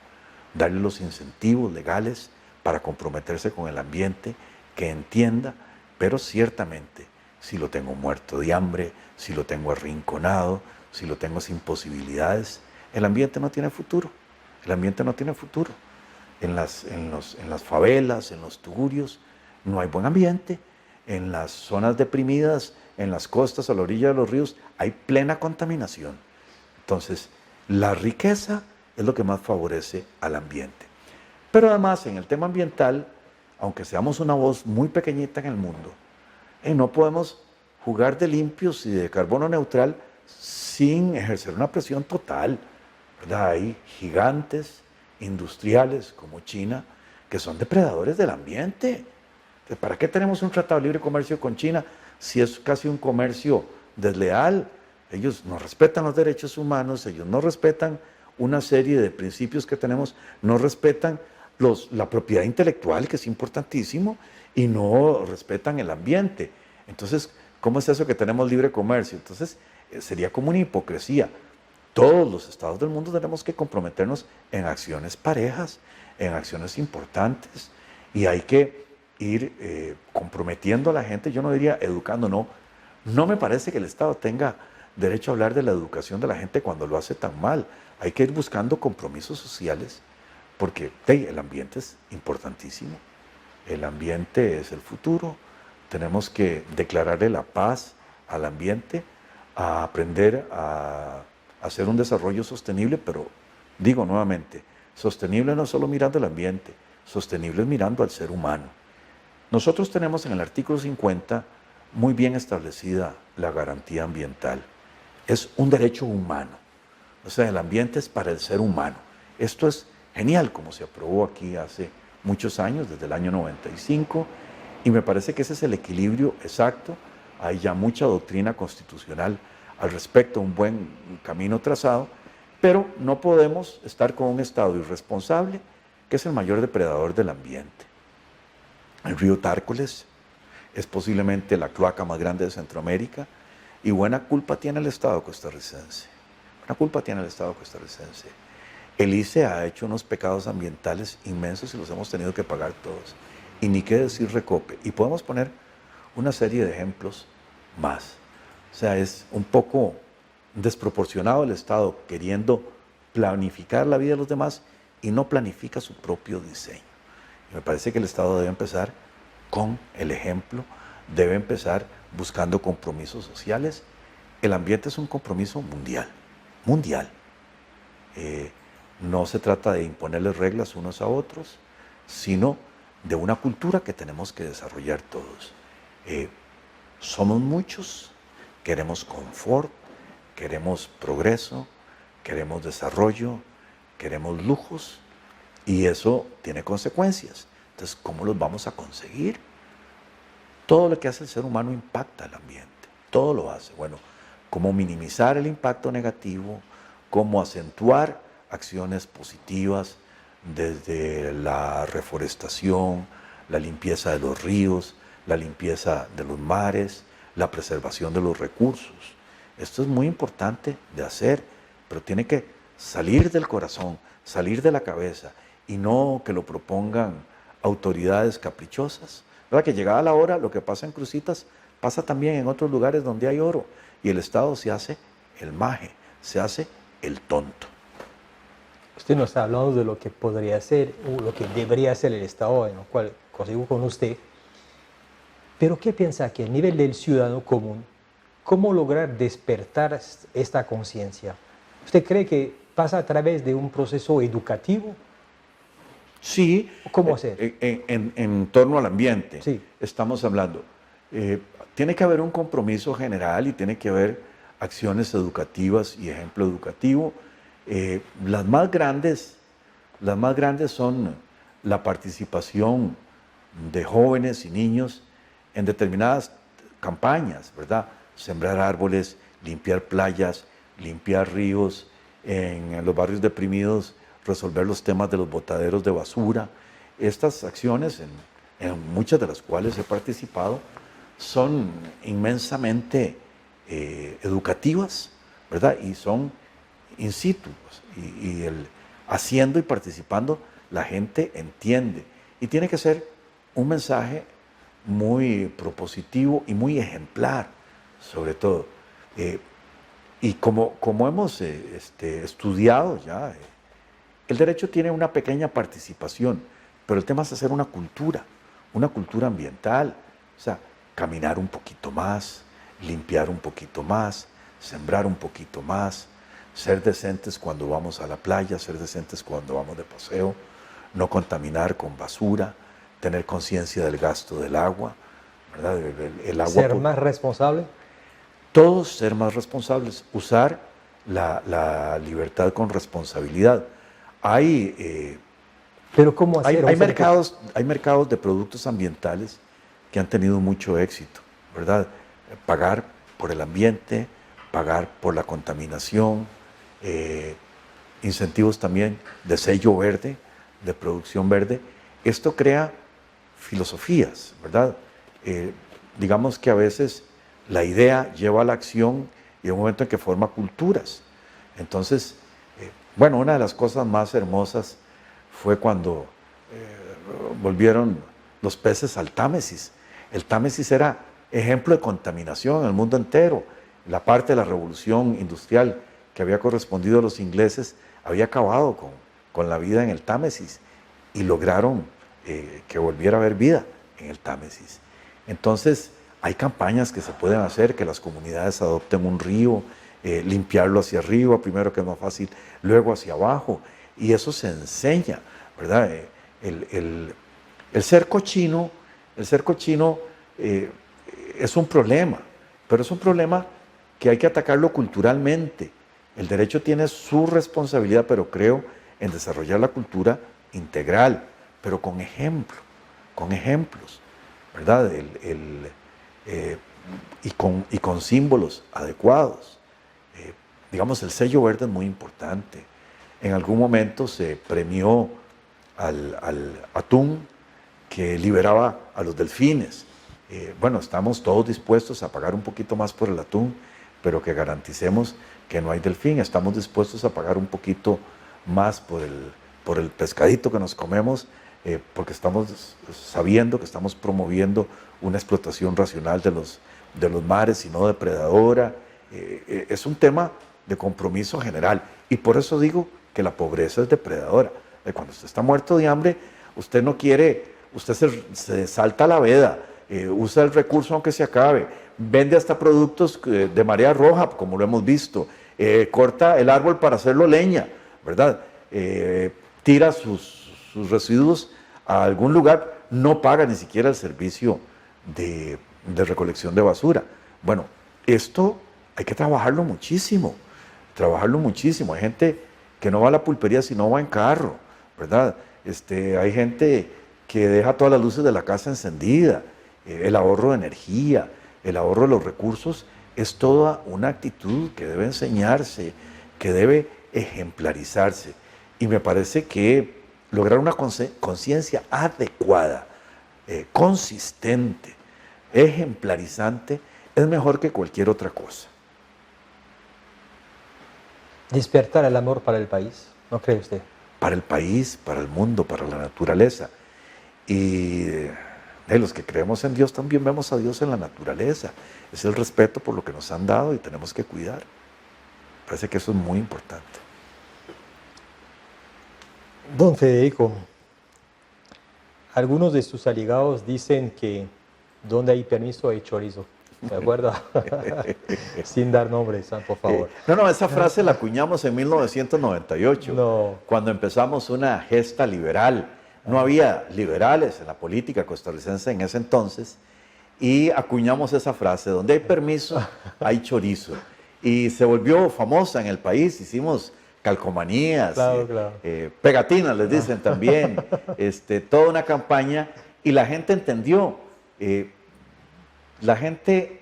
darle los incentivos legales para comprometerse con el ambiente, que entienda, pero ciertamente, si lo tengo muerto de hambre, si lo tengo arrinconado, si lo tengo sin posibilidades, el ambiente no tiene futuro. El ambiente no tiene futuro. En las favelas, en los tugurios, no hay buen ambiente. En las zonas deprimidas, en las costas, a la orilla de los ríos, hay plena contaminación. Entonces, la riqueza es lo que más favorece al ambiente. Pero además, en el tema ambiental, aunque seamos una voz muy pequeñita en el mundo, no podemos jugar de limpios y de carbono neutral sin ejercer una presión total, ¿verdad? Hay gigantes industriales como China que que son depredadores del ambiente. ¿Para qué tenemos un tratado de libre comercio con China si es casi un comercio desleal? Ellos no respetan los derechos humanos, ellos no respetan una serie de principios que tenemos, no respetan la propiedad intelectual, que es importantísimo, y no respetan el ambiente. Entonces, ¿cómo es eso que tenemos libre comercio? Entonces, sería como una hipocresía. Todos los estados del mundo tenemos que comprometernos en acciones parejas, en acciones importantes, y hay que ir comprometiendo a la gente. Yo no diría educando, no. No me parece que el Estado tenga derecho a hablar de la educación de la gente cuando lo hace tan mal. Hay que ir buscando compromisos sociales, porque el ambiente es importantísimo. El ambiente es el futuro. Tenemos que declararle la paz al ambiente, a aprender a hacer un desarrollo sostenible, pero digo nuevamente, sostenible no solo mirando el ambiente, sostenible es mirando al ser humano. Nosotros tenemos en el artículo 50 muy bien establecida la garantía ambiental. Es un derecho humano, o sea, el ambiente es para el ser humano. Esto es genial, como se aprobó aquí hace muchos años, desde el año 95, y me parece que ese es el equilibrio exacto. Hay ya mucha doctrina constitucional al respecto, un buen camino trazado, pero no podemos estar con un Estado irresponsable, que es el mayor depredador del ambiente. El río Tárcoles es posiblemente la cloaca más grande de Centroamérica, y buena culpa tiene el Estado costarricense. Buena culpa tiene el Estado costarricense. El ICE ha hecho unos pecados ambientales inmensos y los hemos tenido que pagar todos. Y ni qué decir Recope. Y podemos poner una serie de ejemplos más. O sea, es un poco desproporcionado el Estado queriendo planificar la vida de los demás y no planifica su propio diseño. Y me parece que el Estado debe empezar con el ejemplo, debe empezar buscando compromisos sociales. El ambiente es un compromiso mundial, mundial. No se trata de imponerles reglas unos a otros, sino de una cultura que tenemos que desarrollar todos. Somos muchos, queremos confort, queremos progreso, queremos desarrollo, queremos lujos, y eso tiene consecuencias. Entonces, ¿cómo los vamos a conseguir? Todo lo que hace el ser humano impacta al ambiente, todo lo hace. Bueno, cómo minimizar el impacto negativo, cómo acentuar acciones positivas desde la reforestación, la limpieza de los ríos, la limpieza de los mares, la preservación de los recursos. Esto es muy importante de hacer, pero tiene que salir del corazón, salir de la cabeza, y no que lo propongan autoridades caprichosas. ¿Verdad? Que llegada la hora, lo que pasa en Cruzitas pasa también en otros lugares donde hay oro, y el Estado se hace el maje, se hace el tonto. Usted nos está hablando de lo que podría ser o lo que debería hacer el Estado, en lo cual consigo con usted. Pero ¿qué piensa que a nivel del ciudadano común, cómo lograr despertar esta conciencia? ¿Usted cree que pasa a través de un proceso educativo? Sí. ¿Cómo hacer? En torno al ambiente, sí, estamos hablando. Tiene que haber un compromiso general y tiene que haber acciones educativas y ejemplo educativo. Las más grandes son la participación de jóvenes y niños en determinadas campañas, ¿verdad? Sembrar árboles, limpiar playas, limpiar ríos, en los barrios deprimidos resolver los temas de los botaderos de basura. Estas acciones, en muchas de las cuales he participado, son inmensamente educativas, ¿verdad? Y son in situ, y haciendo y participando la gente entiende. Y tiene que ser un mensaje muy propositivo y muy ejemplar, sobre todo. Y como hemos estudiado ya, el derecho tiene una pequeña participación, pero el tema es hacer una cultura ambiental, o sea, caminar un poquito más, limpiar un poquito más, sembrar un poquito más, ser decentes cuando vamos a la playa, ser decentes cuando vamos de paseo, no contaminar con basura, tener conciencia del gasto del agua, ¿verdad? El agua ¿Ser más responsable? Todos ser más responsables, usar la libertad con responsabilidad. Hay Pero ¿cómo hacer? Hay mercados de productos ambientales que han tenido mucho éxito, ¿verdad? Pagar por el ambiente, pagar por la contaminación, incentivos también de sello verde, de producción verde. Esto crea filosofías, ¿verdad? Digamos que a veces la idea lleva a la acción y hay un momento en que forma culturas. Entonces, bueno, una de las cosas más hermosas fue cuando volvieron los peces al Támesis. El Támesis era ejemplo de contaminación en el mundo entero. La parte de la revolución industrial que había correspondido a los ingleses había acabado con la vida en el Támesis y lograron que volviera a haber vida en el Támesis. Entonces, hay campañas que se pueden hacer, que las comunidades adopten un río, limpiarlo hacia arriba, primero que es más fácil, luego hacia abajo, y eso se enseña, ¿verdad? El ser cochino es un problema, pero es un problema que hay que atacarlo culturalmente. El derecho tiene su responsabilidad, pero creo en desarrollar la cultura integral, pero con ejemplos, ¿verdad? Y con símbolos adecuados. Digamos, el sello verde es muy importante. En algún momento se premió al atún que liberaba a los delfines. Bueno, estamos todos dispuestos a pagar un poquito más por el atún, pero que garanticemos que no hay delfín. Estamos dispuestos a pagar un poquito más por el pescadito que nos comemos, porque estamos sabiendo que estamos promoviendo una explotación racional de los mares y no depredadora. Es un tema de compromiso general, y por eso digo que la pobreza es depredadora. Cuando usted está muerto de hambre, usted no quiere, usted se salta la veda, usa el recurso aunque se acabe, vende hasta productos de marea roja, como lo hemos visto, corta el árbol para hacerlo leña, ¿verdad? Tira sus residuos a algún lugar, no paga ni siquiera el servicio de recolección de basura. Bueno, esto hay que trabajarlo muchísimo. Hay gente que no va a la pulpería si no va en carro, ¿verdad? Hay gente que deja todas las luces de la casa encendidas. El ahorro de energía, el ahorro de los recursos, es toda una actitud que debe enseñarse, que debe ejemplarizarse. Y me parece que lograr una conciencia adecuada, consistente, ejemplarizante, es mejor que cualquier otra cosa. Despertar el amor para el país, ¿no cree usted? Para el país, para el mundo, para la naturaleza. Y los que creemos en Dios también vemos a Dios en la naturaleza. Es el respeto por lo que nos han dado y tenemos que cuidar. Parece que eso es muy importante. Don Federico, algunos de sus allegados dicen que donde hay permiso hay chorizo, ¿de acuerdo? Sin dar nombres, por favor. No, esa frase la acuñamos en 1998, cuando empezamos una gesta liberal. No había liberales en la política costarricense en ese entonces, y acuñamos esa frase: donde hay permiso, hay chorizo. Y se volvió famosa en el país, hicimos calcomanías, claro. Pegatinas les dicen también, toda una campaña, y la gente entendió. La gente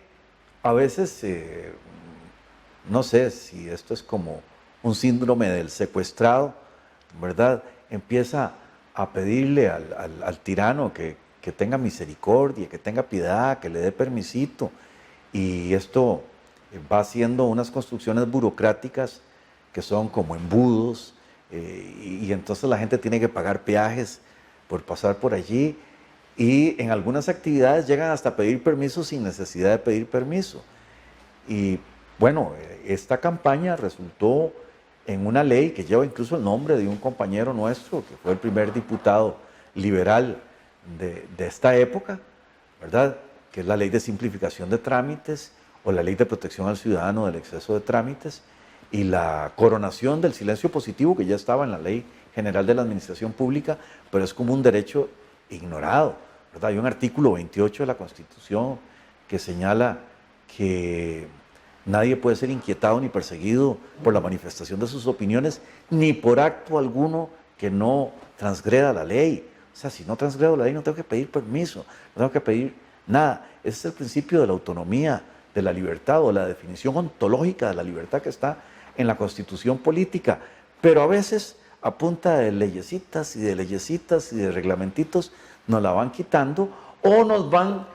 a veces, no sé si esto es como un síndrome del secuestrado, ¿verdad? Empieza a pedirle al tirano que tenga misericordia, que tenga piedad, que le dé permisito, y esto va haciendo unas construcciones burocráticas que son como embudos, y entonces la gente tiene que pagar peajes por pasar por allí, y en algunas actividades llegan hasta pedir permiso sin necesidad de pedir permiso. Y bueno, esta campaña resultó en una ley que lleva incluso el nombre de un compañero nuestro, que fue el primer diputado liberal de esta época, ¿verdad? Que es la Ley de Simplificación de Trámites, o la Ley de Protección al Ciudadano del Exceso de Trámites, y la coronación del silencio positivo, que ya estaba en la Ley General de la Administración Pública, pero es como un derecho ignorado, ¿verdad? Hay un artículo 28 de la Constitución que señala que nadie puede ser inquietado ni perseguido por la manifestación de sus opiniones, ni por acto alguno que no transgreda la ley. O sea, si no transgredo la ley no tengo que pedir permiso, no tengo que pedir nada. Ese es el principio de la autonomía, de la libertad o la definición ontológica de la libertad que está en la Constitución política. Pero a veces, a punta de leyesitas y de reglamentitos, nos la van quitando o nos van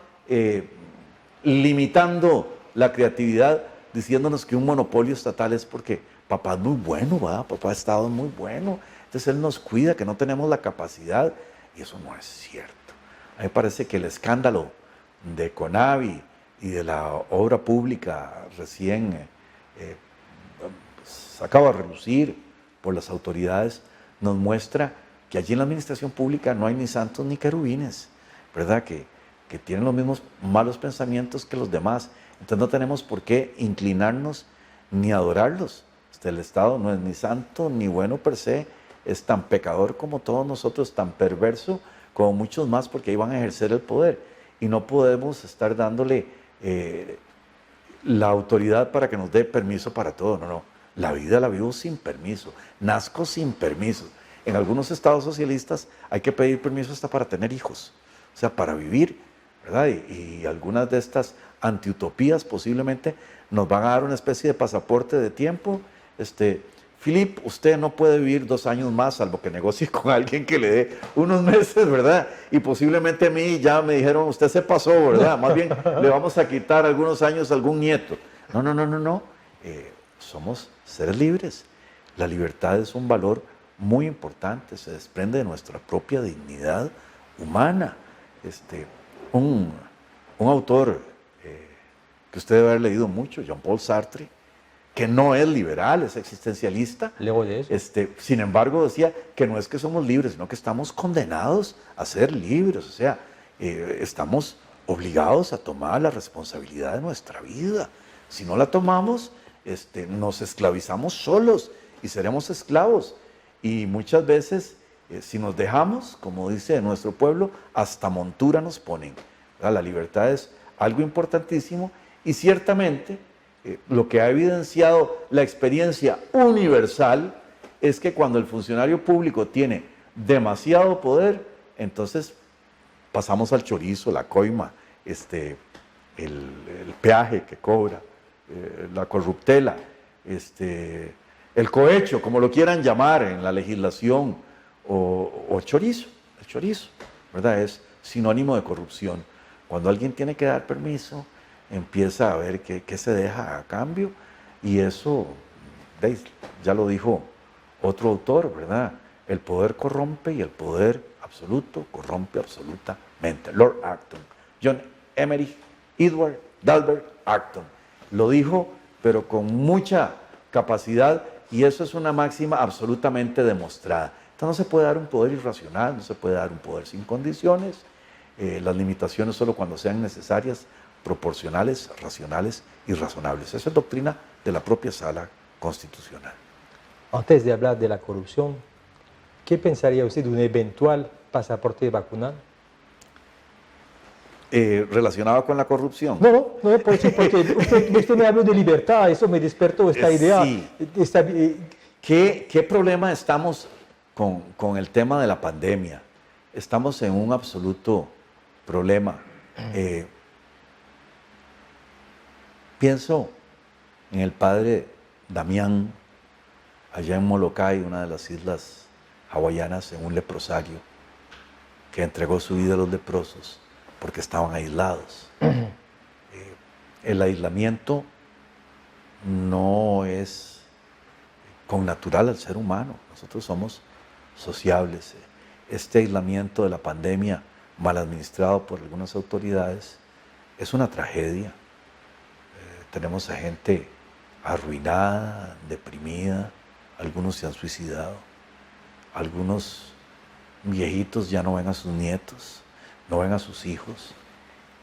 limitando la creatividad diciéndonos que un monopolio estatal es porque papá es muy bueno, ¿va? Papá ha estado muy bueno, entonces él nos cuida, que no tenemos la capacidad, y eso no es cierto. A mí me parece que el escándalo de Conavi y de la obra pública recién sacado a relucir por las autoridades nos muestra que allí en la administración pública no hay ni santos ni querubines, ¿verdad? Que tienen los mismos malos pensamientos que los demás. Entonces no tenemos por qué inclinarnos ni adorarlos. El Estado no es ni santo ni bueno per se, es tan pecador como todos nosotros, tan perverso como muchos más, porque ahí van a ejercer el poder. Y no podemos estar dándole la autoridad para que nos dé permiso para todo. No, no. La vida la vivo sin permiso, nazco sin permiso. En algunos estados socialistas hay que pedir permiso hasta para tener hijos, o sea, para vivir, ¿verdad? Y algunas de estas antiutopías posiblemente nos van a dar una especie de pasaporte de tiempo. Philip, usted no puede vivir 2 años más, salvo que negocie con alguien que le dé unos meses, ¿verdad? Y posiblemente a mí ya me dijeron, usted se pasó, ¿verdad? Más bien le vamos a quitar algunos años a algún nieto. No, no, no, no, no. Somos seres libres. La libertad es un valor muy importante, se desprende de nuestra propia dignidad humana. Un autor que usted debe haber leído mucho, Jean-Paul Sartre, que no es liberal, es existencialista. Luego de eso. Sin embargo, decía que no es que somos libres, sino que estamos condenados a ser libres. O sea, estamos obligados a tomar la responsabilidad de nuestra vida. Si no la tomamos, nos esclavizamos solos y seremos esclavos. Y muchas veces, si nos dejamos, como dice nuestro pueblo, hasta montura nos ponen. ¿Verdad? La libertad es algo importantísimo y ciertamente lo que ha evidenciado la experiencia universal es que cuando el funcionario público tiene demasiado poder, entonces pasamos al chorizo, la coima, el peaje que cobra, la corruptela, el cohecho, como lo quieran llamar en la legislación, o chorizo, el chorizo, ¿verdad? Es sinónimo de corrupción. Cuando alguien tiene que dar permiso, empieza a ver qué se deja a cambio, y eso, ya lo dijo otro autor, ¿verdad? El poder corrompe y el poder absoluto corrompe absolutamente. Lord Acton, John Emery Edward Dalbert Acton, lo dijo, pero con mucha capacidad, y eso es una máxima absolutamente demostrada. Entonces no se puede dar un poder irracional, no se puede dar un poder sin condiciones, las limitaciones solo cuando sean necesarias, proporcionales, racionales y razonables. Esa es doctrina de la propia Sala Constitucional. Antes de hablar de la corrupción, ¿qué pensaría usted de un eventual pasaporte vacunal? ¿Relacionado con la corrupción? No, por eso, porque usted me habló de libertad, eso me despertó esta idea. Sí. ¿Qué problema estamos con el tema de la pandemia? Estamos en un absoluto problema. Pienso en el padre Damián, allá en Molokai, una de las islas hawaianas, en un leprosario, que entregó su vida a los leprosos porque estaban aislados. El aislamiento no es connatural al ser humano, nosotros somos sociables. Este aislamiento de la pandemia, mal administrado por algunas autoridades, es una tragedia. Tenemos a gente arruinada, deprimida, algunos se han suicidado, algunos viejitos ya no ven a sus nietos, no ven a sus hijos,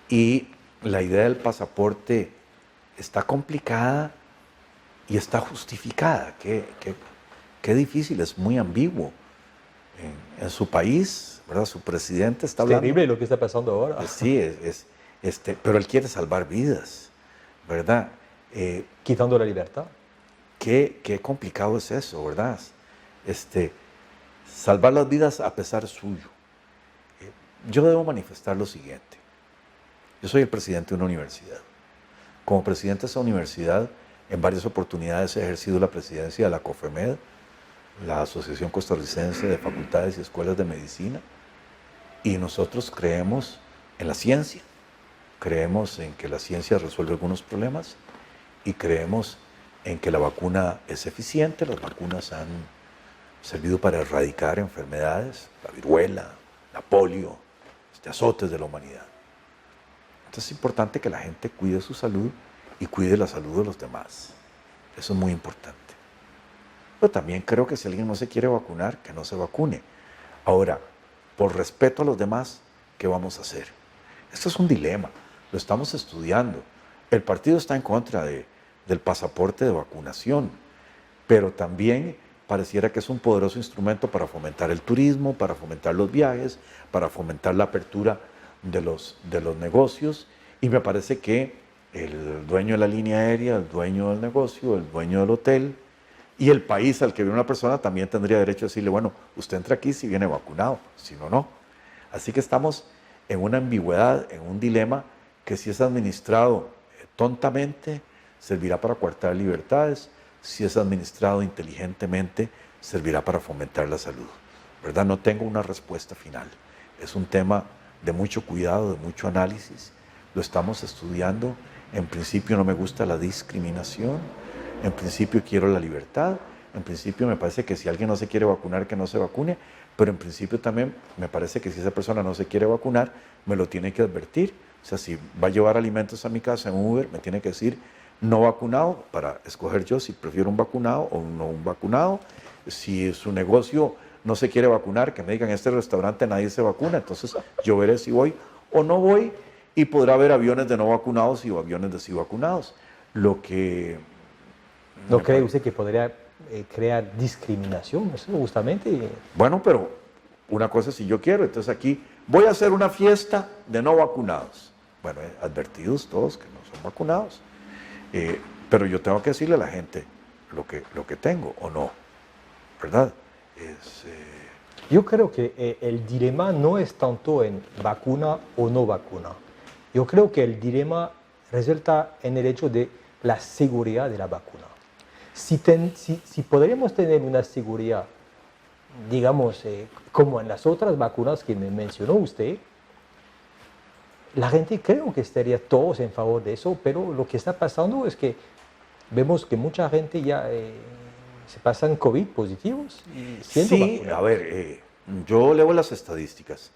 y la idea del pasaporte está complicada y está justificada. Qué difícil, es muy ambiguo. En su país, ¿verdad? Su presidente está hablando. Es terrible lo que está pasando ahora. Sí, pero él quiere salvar vidas, ¿verdad? Quitando la libertad. Qué complicado es eso, ¿verdad? salvar las vidas a pesar suyo. Yo debo manifestar lo siguiente. Yo soy el presidente de una universidad. Como presidente de esa universidad, en varias oportunidades he ejercido la presidencia de la COFEMED, la Asociación Costarricense de Facultades y Escuelas de Medicina, y nosotros creemos en la ciencia, creemos en que la ciencia resuelve algunos problemas y creemos en que la vacuna es eficiente. Las vacunas han servido para erradicar enfermedades, la viruela, la polio, azotes de la humanidad. Entonces es importante que la gente cuide su salud y cuide la salud de los demás. Eso es muy importante. Pero también creo que si alguien no se quiere vacunar, que no se vacune. Ahora, por respeto a los demás, ¿qué vamos a hacer? Esto es un dilema, lo estamos estudiando. El partido está en contra del pasaporte de vacunación, pero también pareciera que es un poderoso instrumento para fomentar el turismo, para fomentar los viajes, para fomentar la apertura de los negocios, y me parece que el dueño de la línea aérea, el dueño del negocio, el dueño del hotel y el país al que viene una persona también tendría derecho a decirle, bueno, usted entra aquí si viene vacunado, si no, no. Así que estamos en una ambigüedad, en un dilema que si es administrado tontamente, servirá para coartar libertades. Si es administrado inteligentemente, servirá para fomentar la salud. ¿Verdad? No tengo una respuesta final. Es un tema de mucho cuidado, de mucho análisis. Lo estamos estudiando. En principio no me gusta la discriminación. En principio quiero la libertad. En principio me parece que si alguien no se quiere vacunar, que no se vacune. Pero en principio también me parece que si esa persona no se quiere vacunar, me lo tiene que advertir. O sea, si va a llevar alimentos a mi casa en Uber, me tiene que decir no vacunado, para escoger yo si prefiero un vacunado o no un vacunado. Si su negocio no se quiere vacunar, que me digan, en este restaurante nadie se vacuna, entonces yo veré si voy o no voy, y podrá haber aviones de no vacunados y aviones de sí vacunados. Lo que... ¿No cree usted que podría crear discriminación? Eso justamente... Bueno, pero una cosa si yo quiero, entonces aquí voy a hacer una fiesta de no vacunados. Bueno, advertidos todos que no son vacunados. Pero yo tengo que decirle a la gente lo que tengo o no, ¿verdad? Yo creo que el dilema no es tanto en vacuna o no vacuna. Yo creo que el dilema resulta en el hecho de la seguridad de la vacuna. Si podríamos tener una seguridad, digamos, como en las otras vacunas que me mencionó usted, la gente creo que estaría todos en favor de eso, pero lo que está pasando es que vemos que mucha gente ya se pasan COVID positivos. Sí, a ver, yo leo las estadísticas.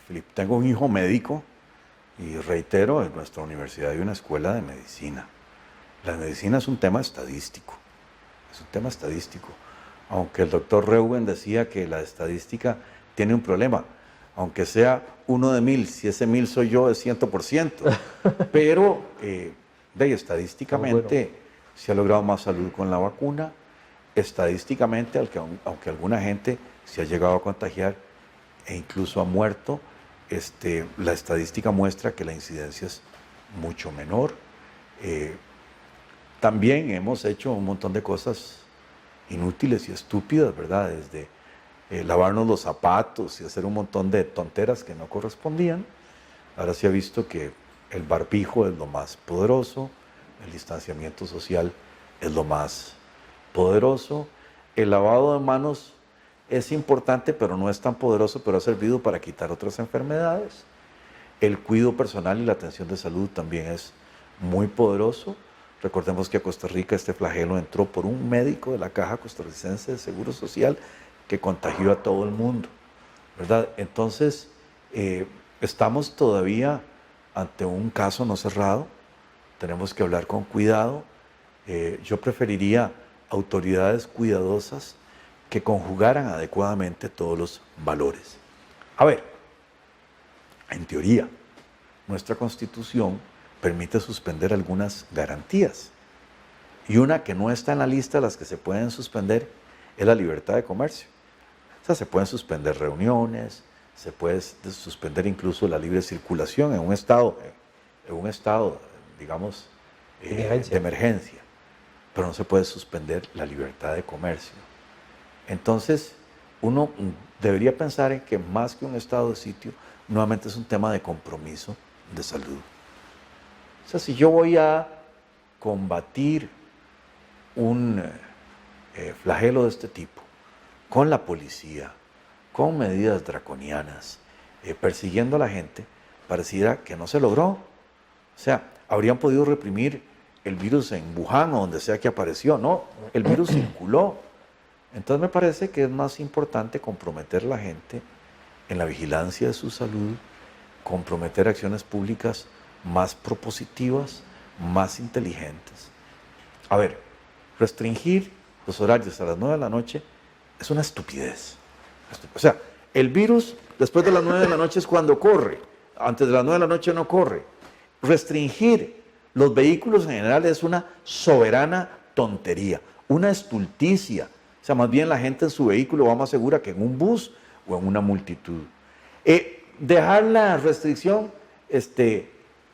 Felipe, tengo un hijo médico y reitero, en nuestra universidad hay una escuela de medicina. La medicina es un tema estadístico, Aunque el doctor Reuben decía que la estadística tiene un problema. Aunque sea 1 de 1000, si ese 1000 soy yo, es 100%. Pero estadísticamente se ha logrado más salud con la vacuna. Estadísticamente, aunque alguna gente se ha llegado a contagiar e incluso ha muerto, la estadística muestra que la incidencia es mucho menor. También hemos hecho un montón de cosas inútiles y estúpidas, ¿verdad? Desde lavarnos los zapatos y hacer un montón de tonteras que no correspondían. Ahora se ha visto que el barbijo es lo más poderoso, el distanciamiento social es lo más poderoso, el lavado de manos es importante, pero no es tan poderoso, pero ha servido para quitar otras enfermedades. El cuidado personal y la atención de salud también es muy poderoso. Recordemos que a Costa Rica este flagelo entró por un médico de la Caja Costarricense de Seguro Social que contagió a todo el mundo, ¿verdad? Entonces, estamos todavía ante un caso no cerrado, tenemos que hablar con cuidado. Yo preferiría autoridades cuidadosas que conjugaran adecuadamente todos los valores. A ver, en teoría, nuestra Constitución permite suspender algunas garantías, y una que no está en la lista de las que se pueden suspender es la libertad de comercio. O sea, se pueden suspender reuniones, se puede suspender incluso la libre circulación en un estado, digamos, de emergencia, pero no se puede suspender la libertad de comercio. Entonces, uno debería pensar en que más que un estado de sitio, nuevamente es un tema de compromiso de salud. O sea, si yo voy a combatir un flagelo de este tipo con la policía, con medidas draconianas, persiguiendo a la gente, pareciera que no se logró. O sea, habrían podido reprimir el virus en Wuhan o donde sea que apareció. No, el virus circuló. Entonces me parece que es más importante comprometer a la gente en la vigilancia de su salud, comprometer acciones públicas más propositivas, más inteligentes. A ver, restringir los horarios a las 9 de la noche es una estupidez. O sea, el virus después de las 9 de la noche es cuando corre, antes de las 9 de la noche no corre. Restringir los vehículos en general es una soberana tontería, una estulticia. O sea, más bien la gente en su vehículo va más segura que en un bus o en una multitud. Dejar la restricción,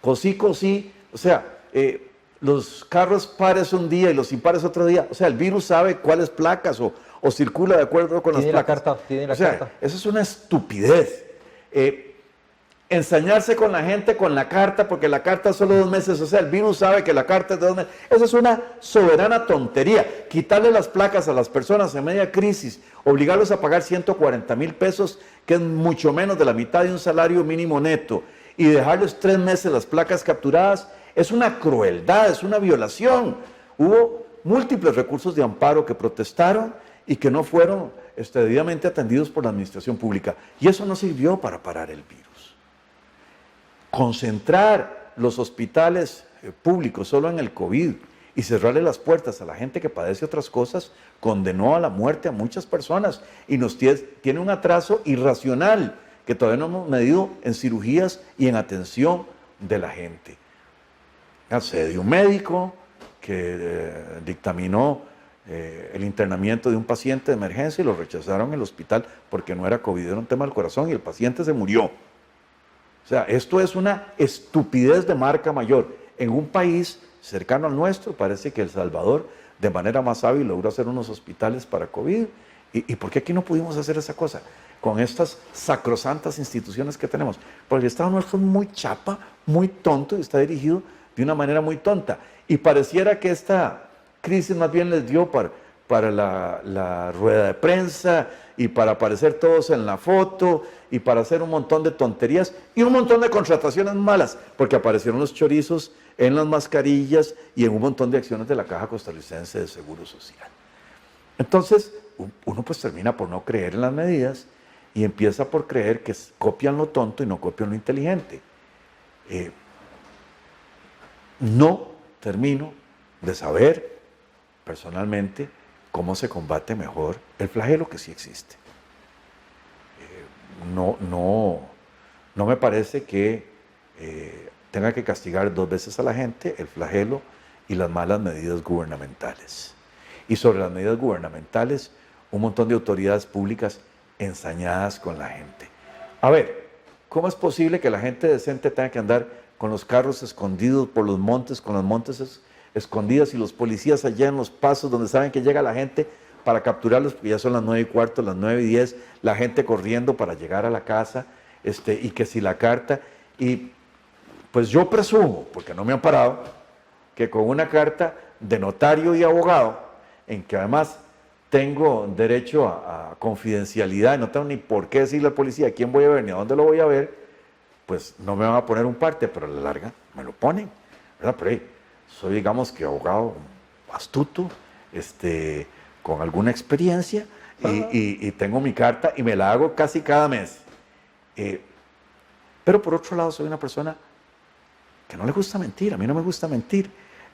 cosí, o sea, los carros pares un día y los impares otro día. O sea, el virus sabe cuáles placas o circula de acuerdo con las placas. Tiene la o sea, carta. Eso es una estupidez. Ensañarse con la gente con la carta, porque la carta es solo 2 meses, o sea, el virus sabe que la carta es de 2 meses. Eso es una soberana tontería. Quitarle las placas a las personas en media crisis, obligarlos a pagar 140,000 pesos, que es mucho menos de la mitad de un salario mínimo neto, y dejarles 3 meses las placas capturadas, es una crueldad, es una violación. Hubo múltiples recursos de amparo que protestaron y que no fueron debidamente atendidos por la administración pública. Y eso no sirvió para parar el virus. Concentrar los hospitales públicos solo en el COVID y cerrarle las puertas a la gente que padece otras cosas condenó a la muerte a muchas personas y nos tiene un atraso irracional que todavía no hemos medido en cirugías y en atención de la gente. Se dio un médico que dictaminó el internamiento de un paciente de emergencia y lo rechazaron en el hospital porque no era COVID, era un tema del corazón y el paciente se murió. O sea, esto es una estupidez de marca mayor. En un país cercano al nuestro, parece que El Salvador, de manera más hábil, logró hacer unos hospitales para COVID. ¿Y por qué aquí no pudimos hacer esa cosa? Con estas sacrosantas instituciones que tenemos. Porque el Estado nuestro es muy chapa, muy tonto y está dirigido de una manera muy tonta. Y pareciera que esta crisis más bien les dio para la rueda de prensa y para aparecer todos en la foto y para hacer un montón de tonterías y un montón de contrataciones malas, porque aparecieron los chorizos en las mascarillas y en un montón de acciones de la Caja Costarricense de Seguro Social. Entonces, uno pues termina por no creer en las medidas y empieza por creer que copian lo tonto y no copian lo inteligente. No termino de saber personalmente cómo se combate mejor el flagelo que sí existe. No me parece que tenga que castigar 2 veces a la gente el flagelo y las malas medidas gubernamentales. Y sobre las medidas gubernamentales, un montón de autoridades públicas ensañadas con la gente. A ver, ¿cómo es posible que la gente decente tenga que andar con los carros escondidos por los montes, con las montes escondidas y los policías allá en los pasos donde saben que llega la gente para capturarlos, porque ya son las 9:15, las 9:10, la gente corriendo para llegar a la casa, y que si la carta, y pues yo presumo, porque no me han parado, que con una carta de notario y abogado, en que además tengo derecho a confidencialidad y no tengo ni por qué decirle al policía a quién voy a ver ni a dónde lo voy a ver, pues no me van a poner un parte, pero a la larga me lo ponen, ¿verdad? Pero soy, digamos, que abogado astuto, con alguna experiencia y tengo mi carta y me la hago casi cada mes. Pero por otro lado soy una persona que no le gusta mentir, a mí no me gusta mentir.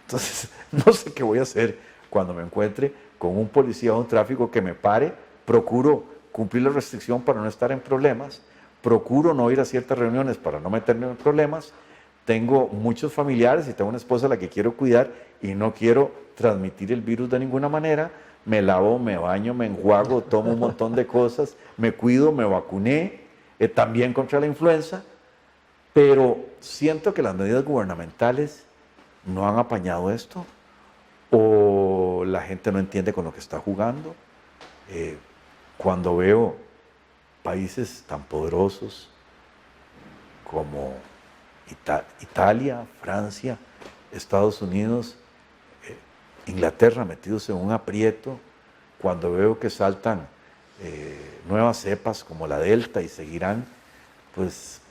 Entonces no sé qué voy a hacer cuando me encuentre con un policía o un tráfico que me pare. Procuro cumplir la restricción para no estar en problemas, procuro no ir a ciertas reuniones para no meterme en problemas. Tengo muchos familiares y tengo una esposa a la que quiero cuidar y no quiero transmitir el virus de ninguna manera. Me lavo, me baño, me enjuago, tomo un montón de cosas, me cuido, me vacuné, también contra la influenza, pero siento que las medidas gubernamentales no han apañado esto, o la gente no entiende con lo que está jugando. cuando veo países tan poderosos como Italia, Francia, Estados Unidos, Inglaterra metidos en un aprieto, cuando veo que saltan nuevas cepas como la Delta y seguirán, pues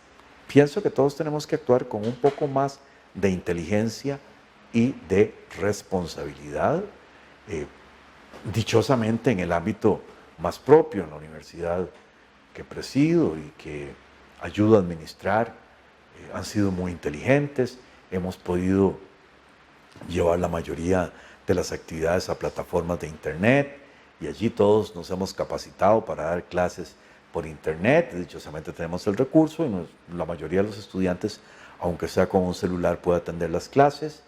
pienso que todos tenemos que actuar con un poco más de inteligencia y de responsabilidad, dichosamente en el ámbito más propio, en la universidad que presido y que ayudo a administrar, han sido muy inteligentes, hemos podido llevar la mayoría de las actividades a plataformas de internet y allí todos nos hemos capacitado para dar clases por internet. Dichosamente tenemos el recurso y la mayoría de los estudiantes, aunque sea con un celular, puede atender las clases.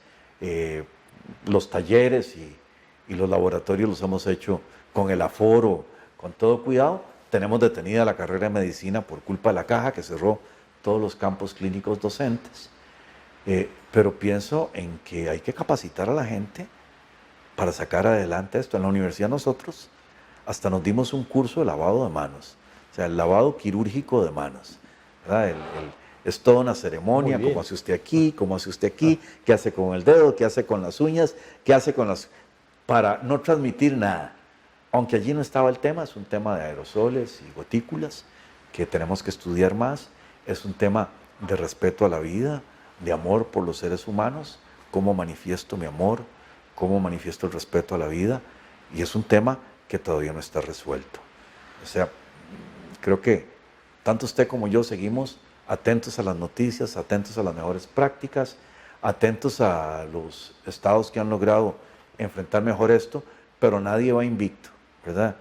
Los talleres y los laboratorios los hemos hecho con el aforo, con todo cuidado. Tenemos detenida la carrera de medicina por culpa de la caja que cerró todos los campos clínicos docentes. Pero pienso en que hay que capacitar a la gente para sacar adelante esto. En la universidad nosotros hasta nos dimos un curso de lavado de manos, o sea, el lavado quirúrgico de manos, ¿verdad? Es toda una ceremonia, cómo hace usted aquí, cómo hace usted aquí, qué hace con el dedo, qué hace con las uñas, qué hace con las... para no transmitir nada. Aunque allí no estaba el tema, es un tema de aerosoles y gotículas que tenemos que estudiar más, es un tema de respeto a la vida, de amor por los seres humanos, cómo manifiesto mi amor, cómo manifiesto el respeto a la vida, y es un tema que todavía no está resuelto. O sea, creo que tanto usted como yo seguimos atentos a las noticias, atentos a las mejores prácticas, atentos a los estados que han logrado enfrentar mejor esto, pero nadie va invicto, ¿verdad?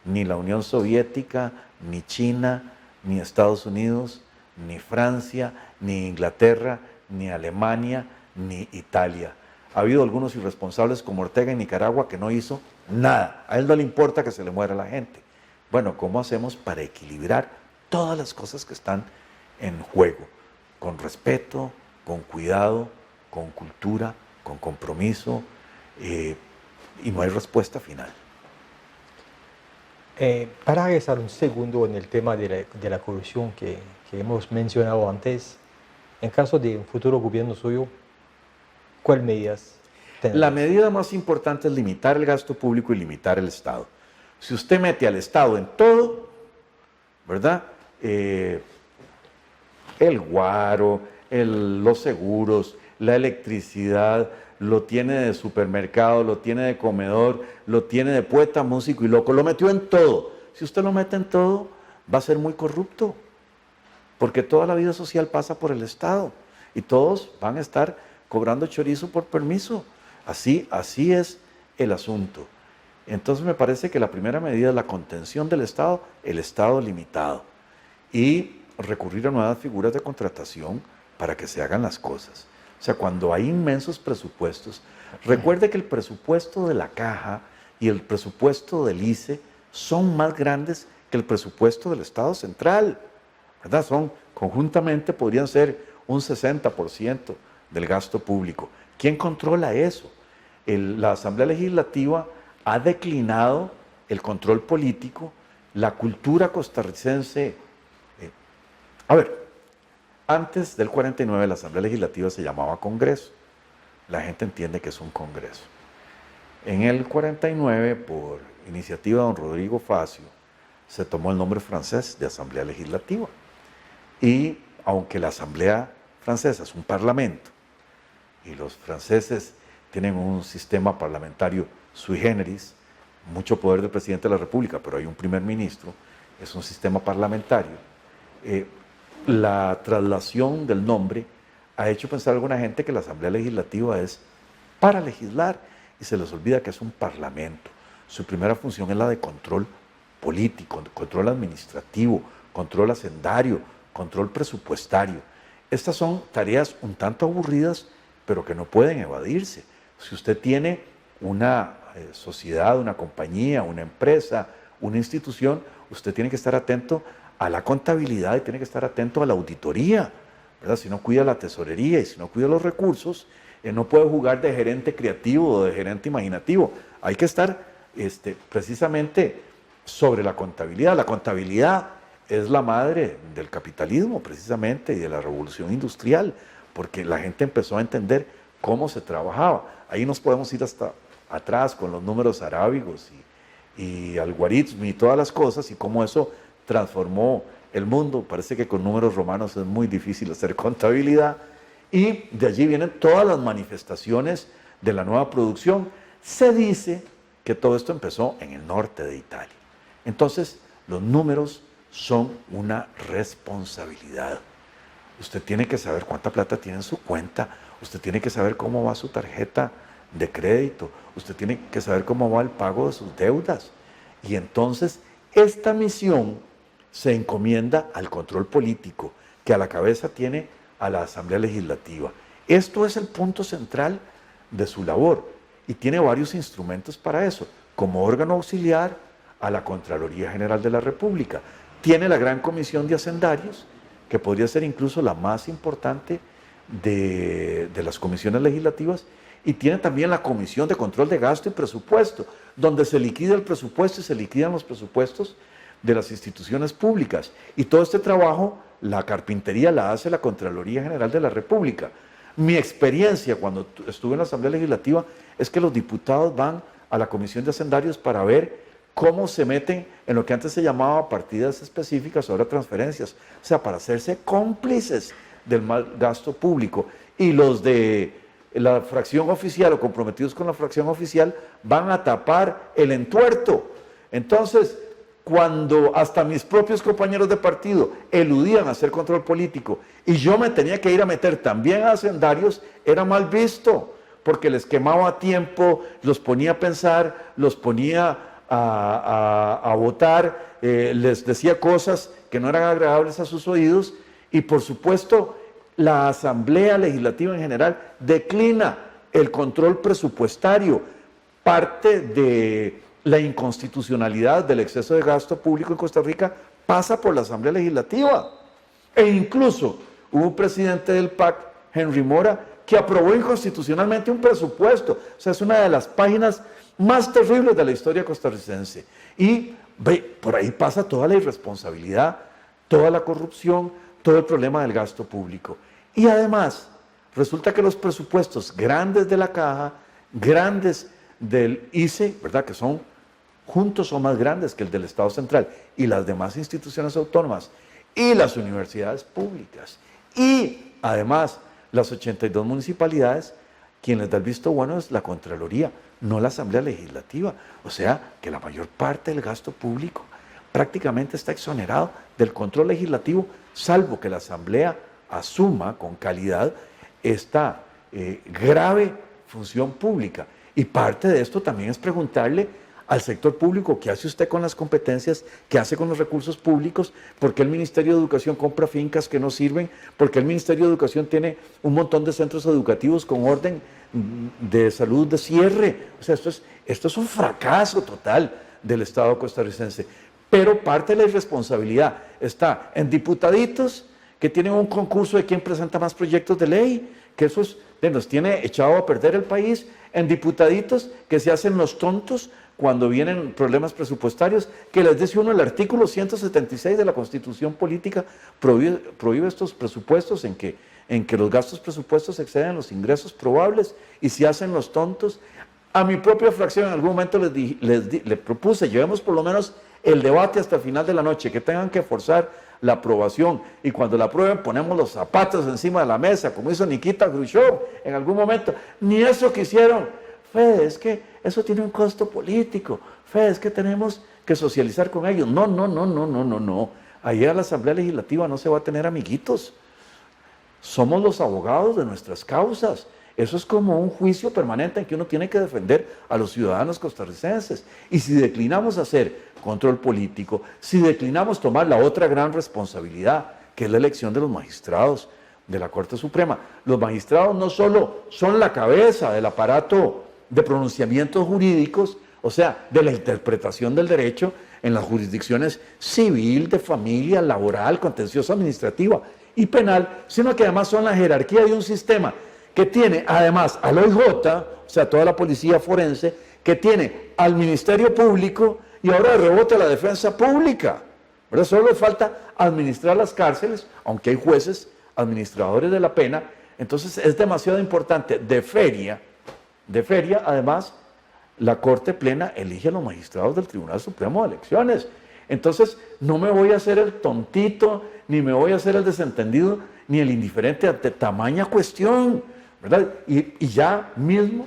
Ni la Unión Soviética, ni China, ni Estados Unidos, ni Francia, ni Inglaterra, ni Alemania, ni Italia. Ha habido algunos irresponsables como Ortega en Nicaragua que no hizo nada. A él no le importa que se le muera la gente. Bueno, ¿cómo hacemos para equilibrar todas las cosas que están en juego? Con respeto, con cuidado, con cultura, con compromiso, y no hay respuesta final. Para regresar un segundo en el tema de la corrupción que hemos mencionado antes, en caso de un futuro gobierno suyo, ¿cuáles medidas tendrá? La medida más importante es limitar el gasto público y limitar el Estado. Si usted mete al Estado en todo, ¿verdad? El guaro, los seguros, la electricidad, lo tiene de supermercado, lo tiene de comedor, lo tiene de poeta, músico y loco, lo metió en todo. Si usted lo mete en todo, va a ser muy corrupto, porque toda la vida social pasa por el Estado y todos van a estar cobrando chorizo por permiso. Así es el asunto. Entonces me parece que la primera medida es la contención del Estado, el Estado limitado, y recurrir a nuevas figuras de contratación para que se hagan las cosas. O sea, cuando hay inmensos presupuestos, recuerde que el presupuesto de la Caja y el presupuesto del ICE son más grandes que el presupuesto del Estado central, ¿verdad? Conjuntamente podrían ser un 60% del gasto público. ¿Quién controla eso? La Asamblea Legislativa ha declinado el control político, la cultura costarricense. Antes del 49 la Asamblea Legislativa se llamaba Congreso. La gente entiende que es un Congreso. En el 49, por iniciativa de don Rodrigo Facio, se tomó el nombre francés de Asamblea Legislativa. Y aunque la Asamblea Francesa es un parlamento, y los franceses tienen un sistema parlamentario sui generis, mucho poder del presidente de la República, pero hay un primer ministro, es un sistema parlamentario, la traslación del nombre ha hecho pensar a alguna gente que la Asamblea Legislativa es para legislar y se les olvida que es un parlamento. Su primera función es la de control político, control administrativo, control hacendario, control presupuestario. Estas son tareas un tanto aburridas, pero que no pueden evadirse. Si usted tiene una sociedad, una compañía, una empresa, una institución, usted tiene que estar atento a la contabilidad y tiene que estar atento a la auditoría, ¿verdad? Si no cuida la tesorería y si no cuida los recursos, no puede jugar de gerente creativo o de gerente imaginativo. Hay que estar precisamente sobre la contabilidad. La contabilidad es la madre del capitalismo precisamente y de la revolución industrial, porque la gente empezó a entender cómo se trabajaba. Ahí nos podemos ir hasta atrás con los números arábigos y algoritmos y todas las cosas y cómo eso transformó el mundo. Parece que con números romanos es muy difícil hacer contabilidad y de allí vienen todas las manifestaciones de la nueva producción. Se dice que todo esto empezó en el norte de Italia. Entonces, los números son una responsabilidad. Usted tiene que saber cuánta plata tiene en su cuenta, usted tiene que saber cómo va su tarjeta de crédito, usted tiene que saber cómo va el pago de sus deudas. Y entonces, esta misión se encomienda al control político, que a la cabeza tiene a la Asamblea Legislativa. Esto es el punto central de su labor y tiene varios instrumentos para eso, como órgano auxiliar a la Contraloría General de la República. Tiene la Gran Comisión de Hacendarios, que podría ser incluso la más importante de las comisiones legislativas, y tiene también la Comisión de Control de Gasto y Presupuesto, donde se liquida el presupuesto y se liquidan los presupuestos de las instituciones públicas. Y todo este trabajo, la carpintería la hace la Contraloría General de la República. Mi experiencia cuando estuve en la Asamblea Legislativa es que los diputados van a la Comisión de Hacendarios para ver cómo se meten en lo que antes se llamaba partidas específicas, ahora transferencias, o sea, para hacerse cómplices del mal gasto público. Y los de la fracción oficial o comprometidos con la fracción oficial van a tapar el entuerto. Entonces, cuando hasta mis propios compañeros de partido eludían hacer control político y yo me tenía que ir a meter también a hacendarios, era mal visto, porque les quemaba tiempo, los ponía a pensar, los ponía a votar, les decía cosas que no eran agradables a sus oídos y por supuesto la Asamblea Legislativa en general declina el control presupuestario. Parte de la inconstitucionalidad del exceso de gasto público en Costa Rica pasa por la Asamblea Legislativa. E incluso hubo un presidente del PAC, Henry Mora, que aprobó inconstitucionalmente un presupuesto. O sea, es una de las páginas más terribles de la historia costarricense. Y por ahí pasa toda la irresponsabilidad, toda la corrupción, todo el problema del gasto público. Y además, resulta que los presupuestos grandes de la Caja, grandes del ICE, ¿verdad?, que son juntos son más grandes que el del Estado Central, y las demás instituciones autónomas, y las universidades públicas, y además las 82 municipalidades, quien les da el visto bueno es la Contraloría, no la Asamblea Legislativa. O sea, que la mayor parte del gasto público prácticamente está exonerado del control legislativo, salvo que la Asamblea asuma con calidad esta grave función pública. Y parte de esto también es preguntarle al sector público qué hace usted con las competencias, qué hace con los recursos públicos, por qué el Ministerio de Educación compra fincas que no sirven, por qué el Ministerio de Educación tiene un montón de centros educativos con orden de salud de cierre. O sea, esto es un fracaso total del Estado costarricense. Pero parte de la irresponsabilidad está en diputaditos que tienen un concurso de quién presenta más proyectos de ley, que eso nos tiene echado a perder el país, en diputaditos que se hacen los tontos cuando vienen problemas presupuestarios, que les dice uno el artículo 176 de la Constitución Política prohíbe estos presupuestos en que los gastos presupuestos exceden los ingresos probables y se hacen los tontos. A mi propia fracción en algún momento le propuse, llevemos por lo menos el debate hasta el final de la noche, que tengan que forzar la aprobación, y cuando la aprueben ponemos los zapatos encima de la mesa, como hizo Nikita Khrushchev en algún momento. Ni eso quisieron. Fede, es que eso tiene un costo político. Fede, es que tenemos que socializar con ellos. No. Ahí a la Asamblea Legislativa no se va a tener amiguitos. Somos los abogados de nuestras causas. Eso es como un juicio permanente en que uno tiene que defender a los ciudadanos costarricenses. Y si declinamos hacer control político, si declinamos tomar la otra gran responsabilidad, que es la elección de los magistrados de la Corte Suprema. Los magistrados no solo son la cabeza del aparato de pronunciamientos jurídicos, o sea, de la interpretación del derecho en las jurisdicciones civil, de familia, laboral, contenciosa administrativa y penal, sino que además son la jerarquía de un sistema que tiene además al OIJ, o sea, toda la policía forense, que tiene al Ministerio Público, y ahora de rebote la defensa pública, ¿verdad? Solo le falta administrar las cárceles, aunque hay jueces administradores de la pena. Entonces es demasiado importante. De feria, además, la Corte Plena elige a los magistrados del Tribunal Supremo de Elecciones. Entonces no me voy a hacer el tontito, ni me voy a hacer el desentendido, ni el indiferente ante tamaña cuestión, ¿verdad? Y ya mismo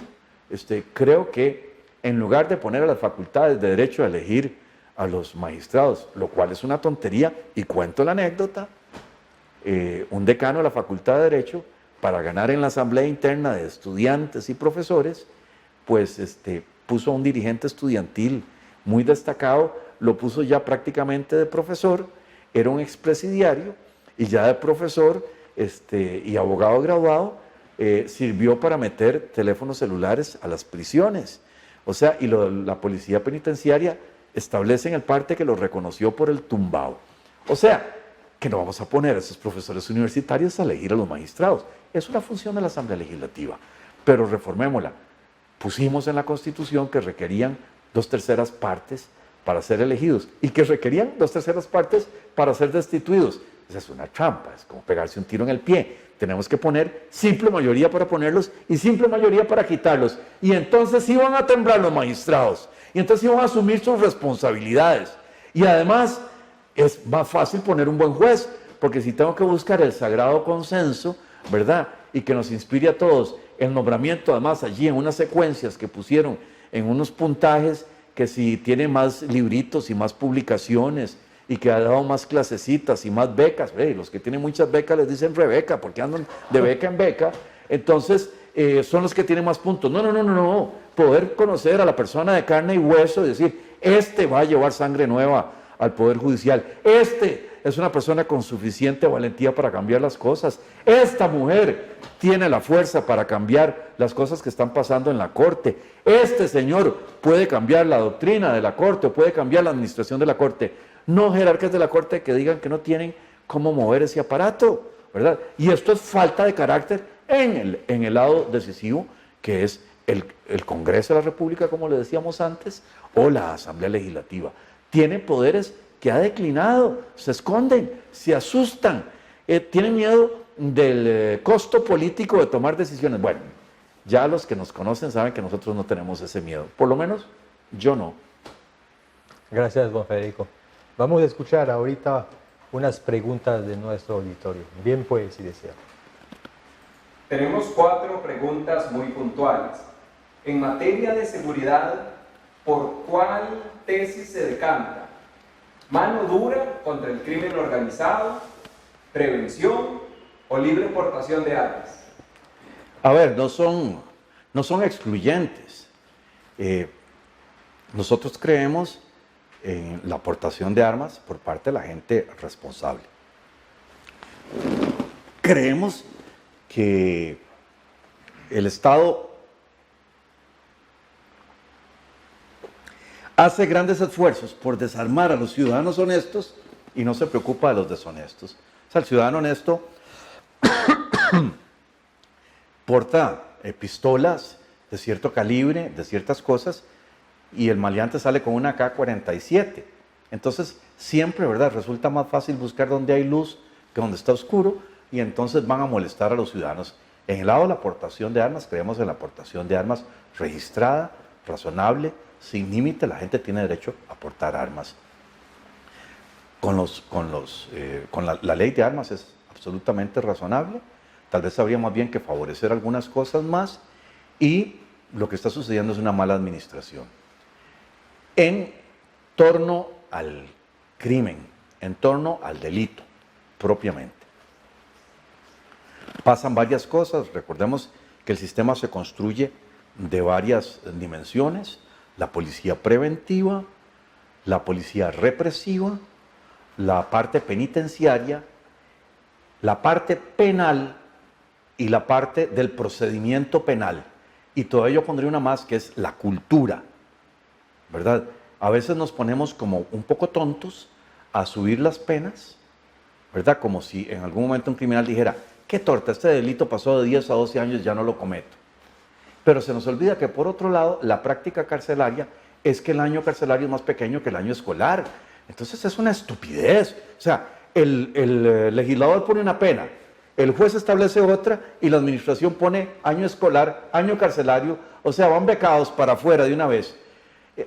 creo que en lugar de poner a las facultades de derecho a elegir a los magistrados, lo cual es una tontería, y cuento la anécdota, un decano de la Facultad de Derecho, para ganar en la asamblea interna de estudiantes y profesores, pues puso a un dirigente estudiantil muy destacado, lo puso ya prácticamente de profesor, era un expresidiario, y ya de profesor y abogado graduado, sirvió para meter teléfonos celulares a las prisiones. O sea, y la policía penitenciaria establece en el parte que lo reconoció por el tumbao. O sea, que no vamos a poner a esos profesores universitarios a elegir a los magistrados. Es una función de la Asamblea Legislativa, pero reformémosla. Pusimos en la Constitución que requerían 2/3 partes para ser elegidos y que requerían 2/3 partes para ser destituidos. Esa es una trampa, es como pegarse un tiro en el pie. Tenemos que poner simple mayoría para ponerlos y simple mayoría para quitarlos. Y entonces sí van a temblar los magistrados. Y entonces sí van a asumir sus responsabilidades. Y además es más fácil poner un buen juez, porque si tengo que buscar el sagrado consenso, ¿verdad? Y que nos inspire a todos el nombramiento, además allí en unas secuencias que pusieron en unos puntajes, que si tiene más libritos y más publicaciones y que ha dado más clasecitas y más becas, los que tienen muchas becas les dicen Rebeca porque andan de beca en beca, entonces son los que tienen más puntos. No, poder conocer a la persona de carne y hueso y decir, va a llevar sangre nueva al Poder Judicial, es una persona con suficiente valentía para cambiar las cosas, esta mujer tiene la fuerza para cambiar las cosas que están pasando en la Corte, este señor puede cambiar la doctrina de la Corte o puede cambiar la administración de la Corte, no jerarcas de la Corte que digan que no tienen cómo mover ese aparato, ¿verdad? Y esto es falta de carácter en el lado decisivo, que es el Congreso de la República, como le decíamos antes, o la Asamblea Legislativa. Tiene poderes que ha declinado, se esconden, se asustan, tienen miedo del costo político de tomar decisiones. Bueno, ya los que nos conocen saben que nosotros no tenemos ese miedo, por lo menos yo no. Gracias, Juan Federico. Vamos a escuchar ahorita unas preguntas de nuestro auditorio. Bien, pues, si desea. Tenemos 4 preguntas muy puntuales. En materia de seguridad, ¿por cuál tesis se decanta? ¿Mano dura contra el crimen organizado, prevención o libre portación de armas? A ver, no son excluyentes. Nosotros creemos en la aportación de armas por parte de la gente responsable. Creemos que el Estado hace grandes esfuerzos por desarmar a los ciudadanos honestos y no se preocupa de los deshonestos. O sea, el ciudadano honesto porta pistolas de cierto calibre, de ciertas cosas, y el maleante sale con una AK-47. Entonces, siempre, ¿verdad? Resulta más fácil buscar donde hay luz que donde está oscuro, y entonces van a molestar a los ciudadanos. En el lado de la aportación de armas, creemos en la aportación de armas registrada, razonable, sin límite. La gente tiene derecho a aportar armas. La ley de armas es absolutamente razonable. Tal vez habría más bien que favorecer algunas cosas más, y lo que está sucediendo es una mala administración. En torno al crimen, en torno al delito propiamente, pasan varias cosas. Recordemos que el sistema se construye de varias dimensiones: la policía preventiva, la policía represiva, la parte penitenciaria, la parte penal y la parte del procedimiento penal. Y todavía yo pondría una más, que es la cultura, ¿verdad? A veces nos ponemos como un poco tontos a subir las penas, ¿verdad? Como si en algún momento un criminal dijera, qué torta, este delito pasó de 10 a 12 años, ya no lo cometo. Pero se nos olvida que por otro lado, la práctica carcelaria es que el año carcelario es más pequeño que el año escolar. Entonces es una estupidez. O sea, el legislador pone una pena, el juez establece otra y la administración pone año escolar, año carcelario, o sea, van becados para afuera de una vez.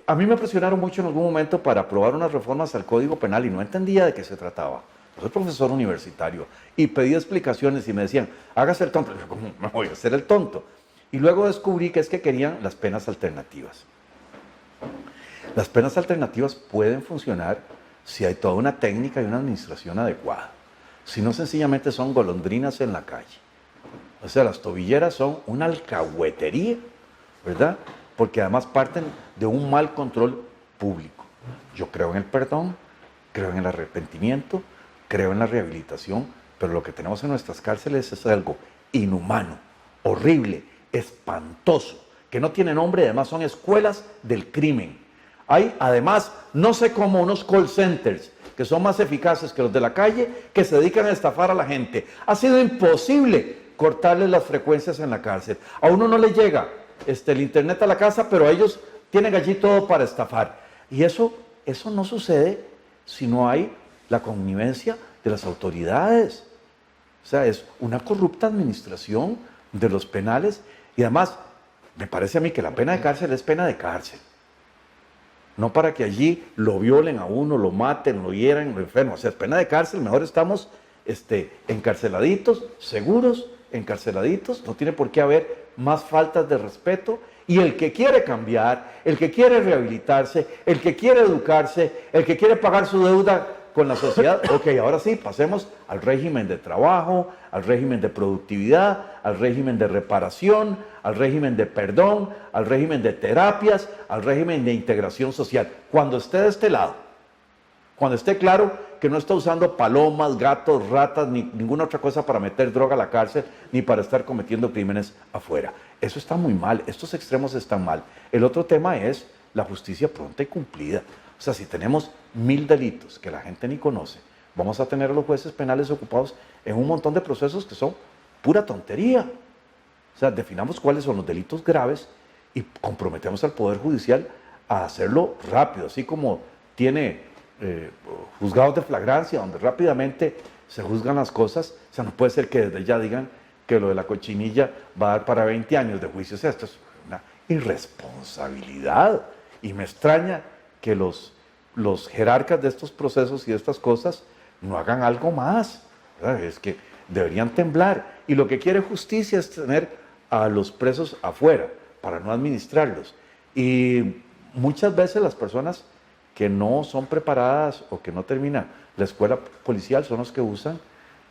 A mí me presionaron mucho en algún momento para aprobar unas reformas al Código Penal y no entendía de qué se trataba. Yo soy profesor universitario y pedí explicaciones y me decían, hágase el tonto. Yo, ¿cómo me voy a hacer el tonto? Y luego descubrí que es que querían las penas alternativas. Las penas alternativas pueden funcionar si hay toda una técnica y una administración adecuada. Si no, sencillamente son golondrinas en la calle. O sea, las tobilleras son una alcahuetería, ¿verdad? Porque además parten de un mal control público. Yo creo en el perdón, creo en el arrepentimiento, creo en la rehabilitación, pero lo que tenemos en nuestras cárceles es algo inhumano, horrible, espantoso, que no tiene nombre y además son escuelas del crimen. Hay además, no sé cómo, unos call centers que son más eficaces que los de la calle, que se dedican a estafar a la gente. Ha sido imposible cortarles las frecuencias en la cárcel. A uno no le llega el internet a la casa, pero ellos tienen allí todo para estafar. Y eso no sucede si no hay la connivencia de las autoridades. O sea, es una corrupta administración de los penales. Y además, me parece a mí que la pena de cárcel es pena de cárcel. No para que allí lo violen a uno, lo maten, lo hieran, lo enfermen. O sea, es pena de cárcel, mejor estamos encarceladitos, seguros, encarceladitos. No tiene por qué haber más faltas de respeto. Y el que quiere cambiar, el que quiere rehabilitarse, el que quiere educarse, el que quiere pagar su deuda con la sociedad, ok, ahora sí, pasemos al régimen de trabajo, al régimen de productividad, al régimen de reparación, al régimen de perdón, al régimen de terapias, al régimen de integración social. Cuando esté de este lado, cuando esté claro que no está usando palomas, gatos, ratas, ni ninguna otra cosa para meter droga a la cárcel, ni para estar cometiendo crímenes afuera. Eso está muy mal, estos extremos están mal. El otro tema es la justicia pronta y cumplida. O sea, si tenemos 1000 delitos que la gente ni conoce, vamos a tener a los jueces penales ocupados en un montón de procesos que son pura tontería. O sea, definamos cuáles son los delitos graves y comprometemos al Poder Judicial a hacerlo rápido, así como tiene juzgados de flagrancia, donde rápidamente se juzgan las cosas. O sea, no puede ser que desde ya digan que lo de la cochinilla va a dar para 20 años de juicio. O sea, esto es una irresponsabilidad. Y me extraña que los jerarcas de estos procesos y de estas cosas no hagan algo más, ¿verdad? Es que deberían temblar. Y lo que quiere justicia es tener a los presos afuera para no administrarlos. Y muchas veces las personas que no son preparadas o que no terminan la escuela policial son los que usan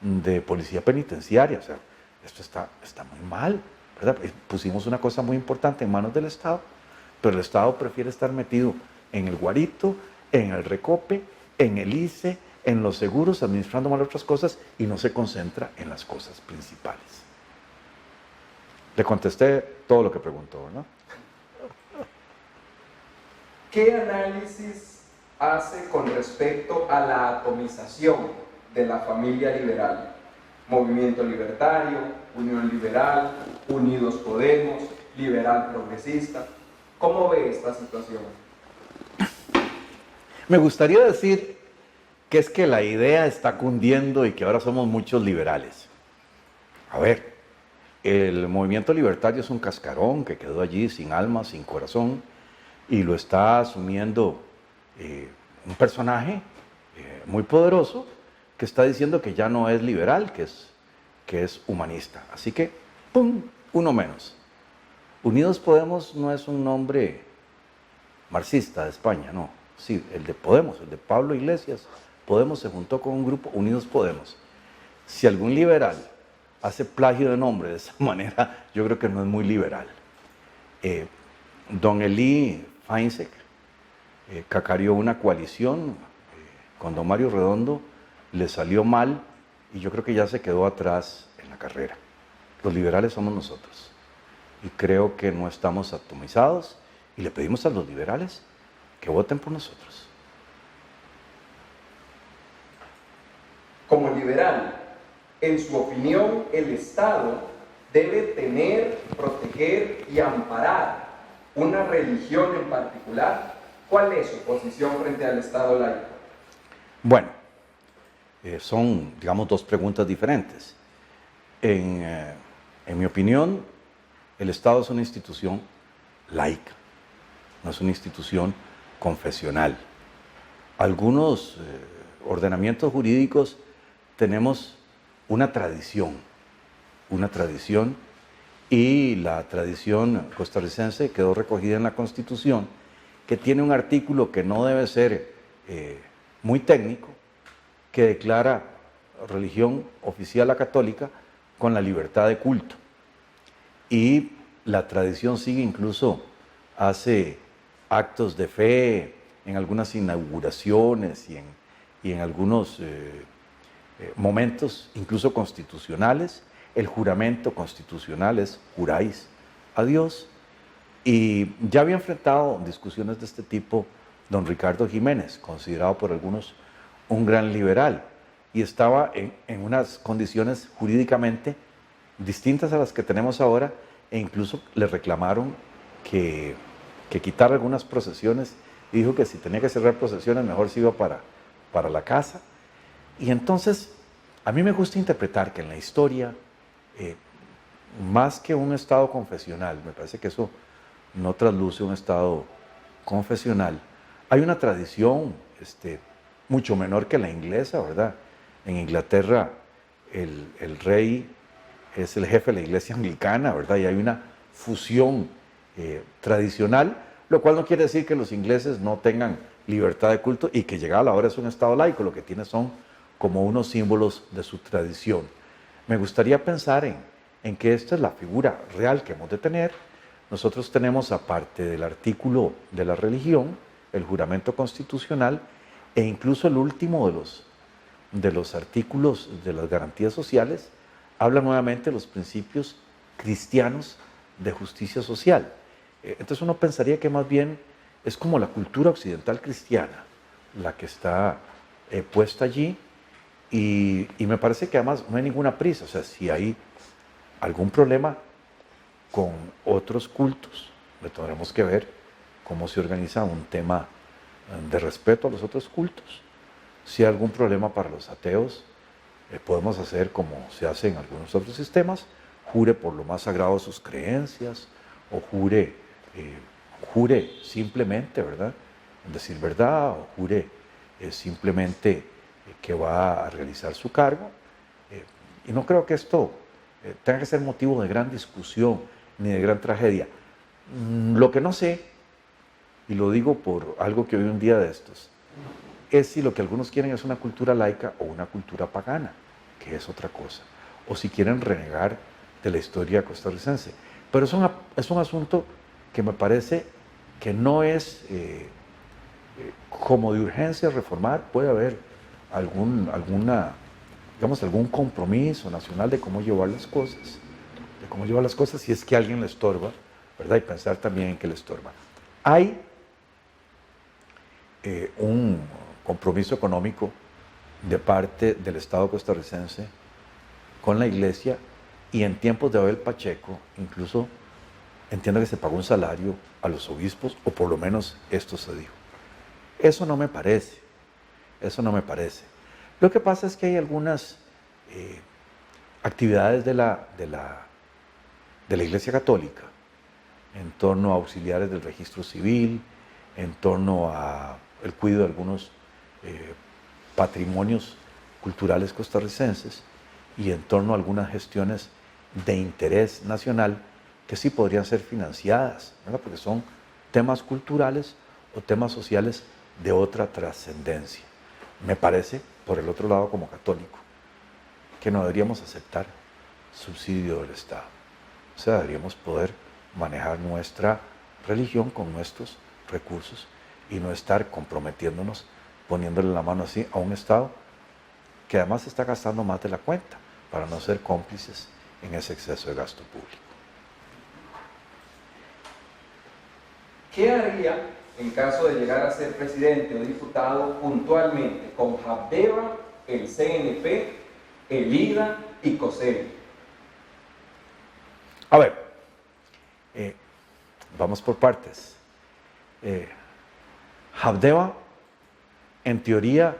de policía penitenciaria. O sea, esto está muy mal, ¿verdad? Pusimos una cosa muy importante en manos del Estado, pero el Estado prefiere estar metido en el guarito, en el recope, en el ICE, en los seguros, administrando mal otras cosas y no se concentra en las cosas principales. Le contesté todo lo que preguntó, ¿no? ¿Qué análisis hace con respecto a la atomización de la familia liberal? Movimiento Libertario, Unión Liberal, Unidos Podemos, Liberal Progresista. ¿Cómo ve esta situación? Me gustaría decir que es que la idea está cundiendo y que ahora somos muchos liberales. A ver, el movimiento libertario es un cascarón que quedó allí sin alma, sin corazón, y lo está asumiendo un personaje muy poderoso que está diciendo que ya no es liberal, que es humanista. Así que, ¡pum!, uno menos. Unidos Podemos no es un nombre marxista de España, no. Sí, el de Podemos, el de Pablo Iglesias. Podemos se juntó con un grupo, Unidos Podemos. Si algún liberal hace plagio de nombre de esa manera, yo creo que no es muy liberal. Don Elí Feinsack cacareó una coalición con don Mario Redondo, le salió mal y yo creo que ya se quedó atrás en la carrera. Los liberales somos nosotros y creo que no estamos atomizados y le pedimos a los liberales que voten por nosotros. Como liberal, en su opinión, el Estado debe tener, proteger y amparar una religión en particular, ¿cuál es su posición frente al Estado laico? Bueno, son, digamos, dos preguntas diferentes. En mi opinión, el Estado es una institución laica, no es una institución confesional. Algunos ordenamientos jurídicos tenemos una tradición, y la tradición costarricense quedó recogida en la Constitución, que tiene un artículo que no debe ser muy técnico, que declara religión oficial la católica con la libertad de culto. Y la tradición sigue, incluso hace actos de fe en algunas inauguraciones y en algunos momentos incluso constitucionales. El juramento constitucional es juráis a Dios. Y ya había enfrentado discusiones de este tipo don Ricardo Jiménez, considerado por algunos un gran liberal, y estaba en unas condiciones jurídicamente distintas a las que tenemos ahora, e incluso le reclamaron que quitara algunas procesiones, y dijo que si tenía que cerrar procesiones mejor se iba para la casa. Y entonces a mí me gusta interpretar que en la historia, más que un Estado confesional, me parece que eso no trasluce un Estado confesional, hay una tradición mucho menor que la inglesa, ¿verdad? En Inglaterra el rey es el jefe de la iglesia anglicana, ¿verdad? Y hay una fusión tradicional, lo cual no quiere decir que los ingleses no tengan libertad de culto y que llegada la hora es un Estado laico, lo que tiene son como unos símbolos de su tradición. Me gustaría pensar en que esta es la figura real que hemos de tener. Nosotros tenemos, aparte del artículo de la religión, el juramento constitucional, e incluso el último de los artículos de las garantías sociales, habla nuevamente de los principios cristianos de justicia social. Entonces uno pensaría que más bien es como la cultura occidental cristiana la que está puesta allí, y me parece que además no hay ninguna prisa. O sea, si hay algún problema con otros cultos, le tendremos que ver cómo se organiza un tema de respeto a los otros cultos. Si hay algún problema para los ateos, podemos hacer como se hace en algunos otros sistemas, jure por lo más sagrado de sus creencias, o jure simplemente, ¿verdad?, decir verdad, o jure simplemente que va a realizar su cargo. Y no creo que esto tenga que ser motivo de gran discusión ni de gran tragedia. Lo que no sé, y lo digo por algo que oí un día de estos, es si lo que algunos quieren es una cultura laica o una cultura pagana, que es otra cosa, o si quieren renegar de la historia costarricense. Pero es un asunto que me parece que no es como de urgencia reformar. Puede haber algún compromiso nacional de cómo llevar las cosas, si es que a alguien le estorba, ¿verdad? Y pensar también en que le estorba. Hay un compromiso económico de parte del Estado costarricense con la Iglesia, y en tiempos de Abel Pacheco incluso entiendo que se pagó un salario a los obispos, o por lo menos esto se dijo. Eso no me parece. Lo que pasa es que hay algunas actividades de la Iglesia Católica en torno a auxiliares del registro civil, en torno a el cuidado de algunos patrimonios culturales costarricenses, y en torno a algunas gestiones de interés nacional que sí podrían ser financiadas, ¿verdad?, porque son temas culturales o temas sociales de otra trascendencia. Me parece, por el otro lado, como católico, que no deberíamos aceptar subsidio del Estado. O sea, deberíamos poder manejar nuestra religión con nuestros recursos y no estar comprometiéndonos, poniéndole la mano así a un Estado que además está gastando más de la cuenta, para no ser cómplices en ese exceso de gasto público. ¿Qué haría en caso de llegar a ser presidente o diputado puntualmente con Habdeba, el CNP, el IDA y COSEBI? A ver, vamos por partes. Habdeba, en teoría,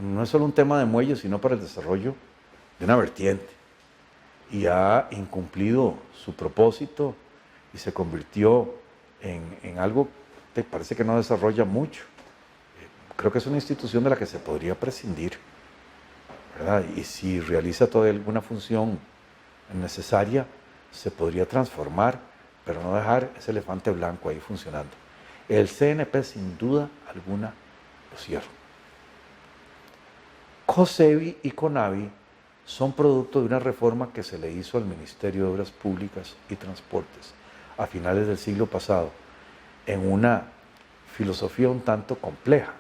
no es solo un tema de muelles, sino para el desarrollo de una vertiente. Y ha incumplido su propósito y se convirtió en algo que parece que no desarrolla mucho. Creo que es una institución de la que se podría prescindir, ¿verdad? Y si realiza toda alguna función necesaria, se podría transformar, pero no dejar ese elefante blanco ahí funcionando. El CNP, sin duda alguna, lo cierro. COSEBI y CONAVI son producto de una reforma que se le hizo al Ministerio de Obras Públicas y Transportes a finales del siglo pasado, en una filosofía un tanto compleja,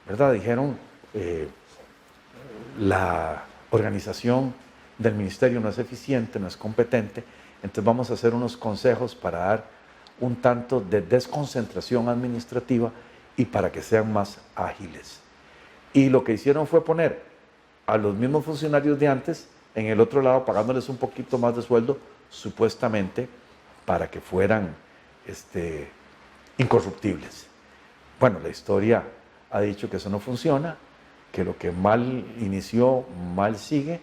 ¿verdad? Dijeron, la organización del ministerio no es eficiente, no es competente, entonces vamos a hacer unos consejos para dar un tanto de desconcentración administrativa y para que sean más ágiles. Y lo que hicieron fue poner a los mismos funcionarios de antes en el otro lado, pagándoles un poquito más de sueldo, supuestamente para que fueran incorruptibles. Bueno, la historia ha dicho que eso no funciona, que lo que mal inició, mal sigue,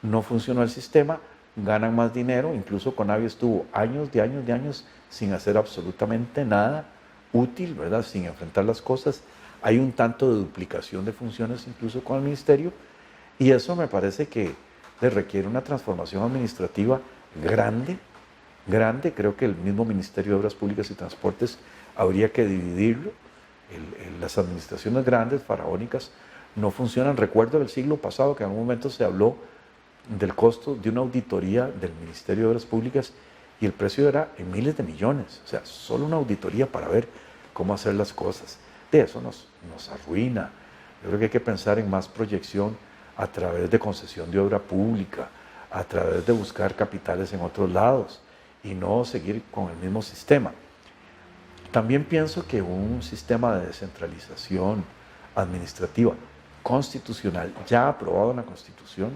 no funcionó el sistema, ganan más dinero, incluso CONAVI estuvo años sin hacer absolutamente nada útil, ¿verdad? Sin enfrentar las cosas. Hay un tanto de duplicación de funciones incluso con el ministerio, y eso me parece que le requiere una transformación administrativa grande. Creo que el mismo Ministerio de Obras Públicas y Transportes habría que dividirlo. Las administraciones grandes, faraónicas, no funcionan. Recuerdo del siglo pasado que en algún momento se habló del costo de una auditoría del Ministerio de Obras Públicas y el precio era en miles de millones. O sea, solo una auditoría para ver cómo hacer las cosas. De eso nos arruina. Yo creo que hay que pensar en más proyección a través de concesión de obra pública, a través de buscar capitales en otros lados y no seguir con el mismo sistema. También pienso que un sistema de descentralización administrativa constitucional, ya aprobado en la Constitución,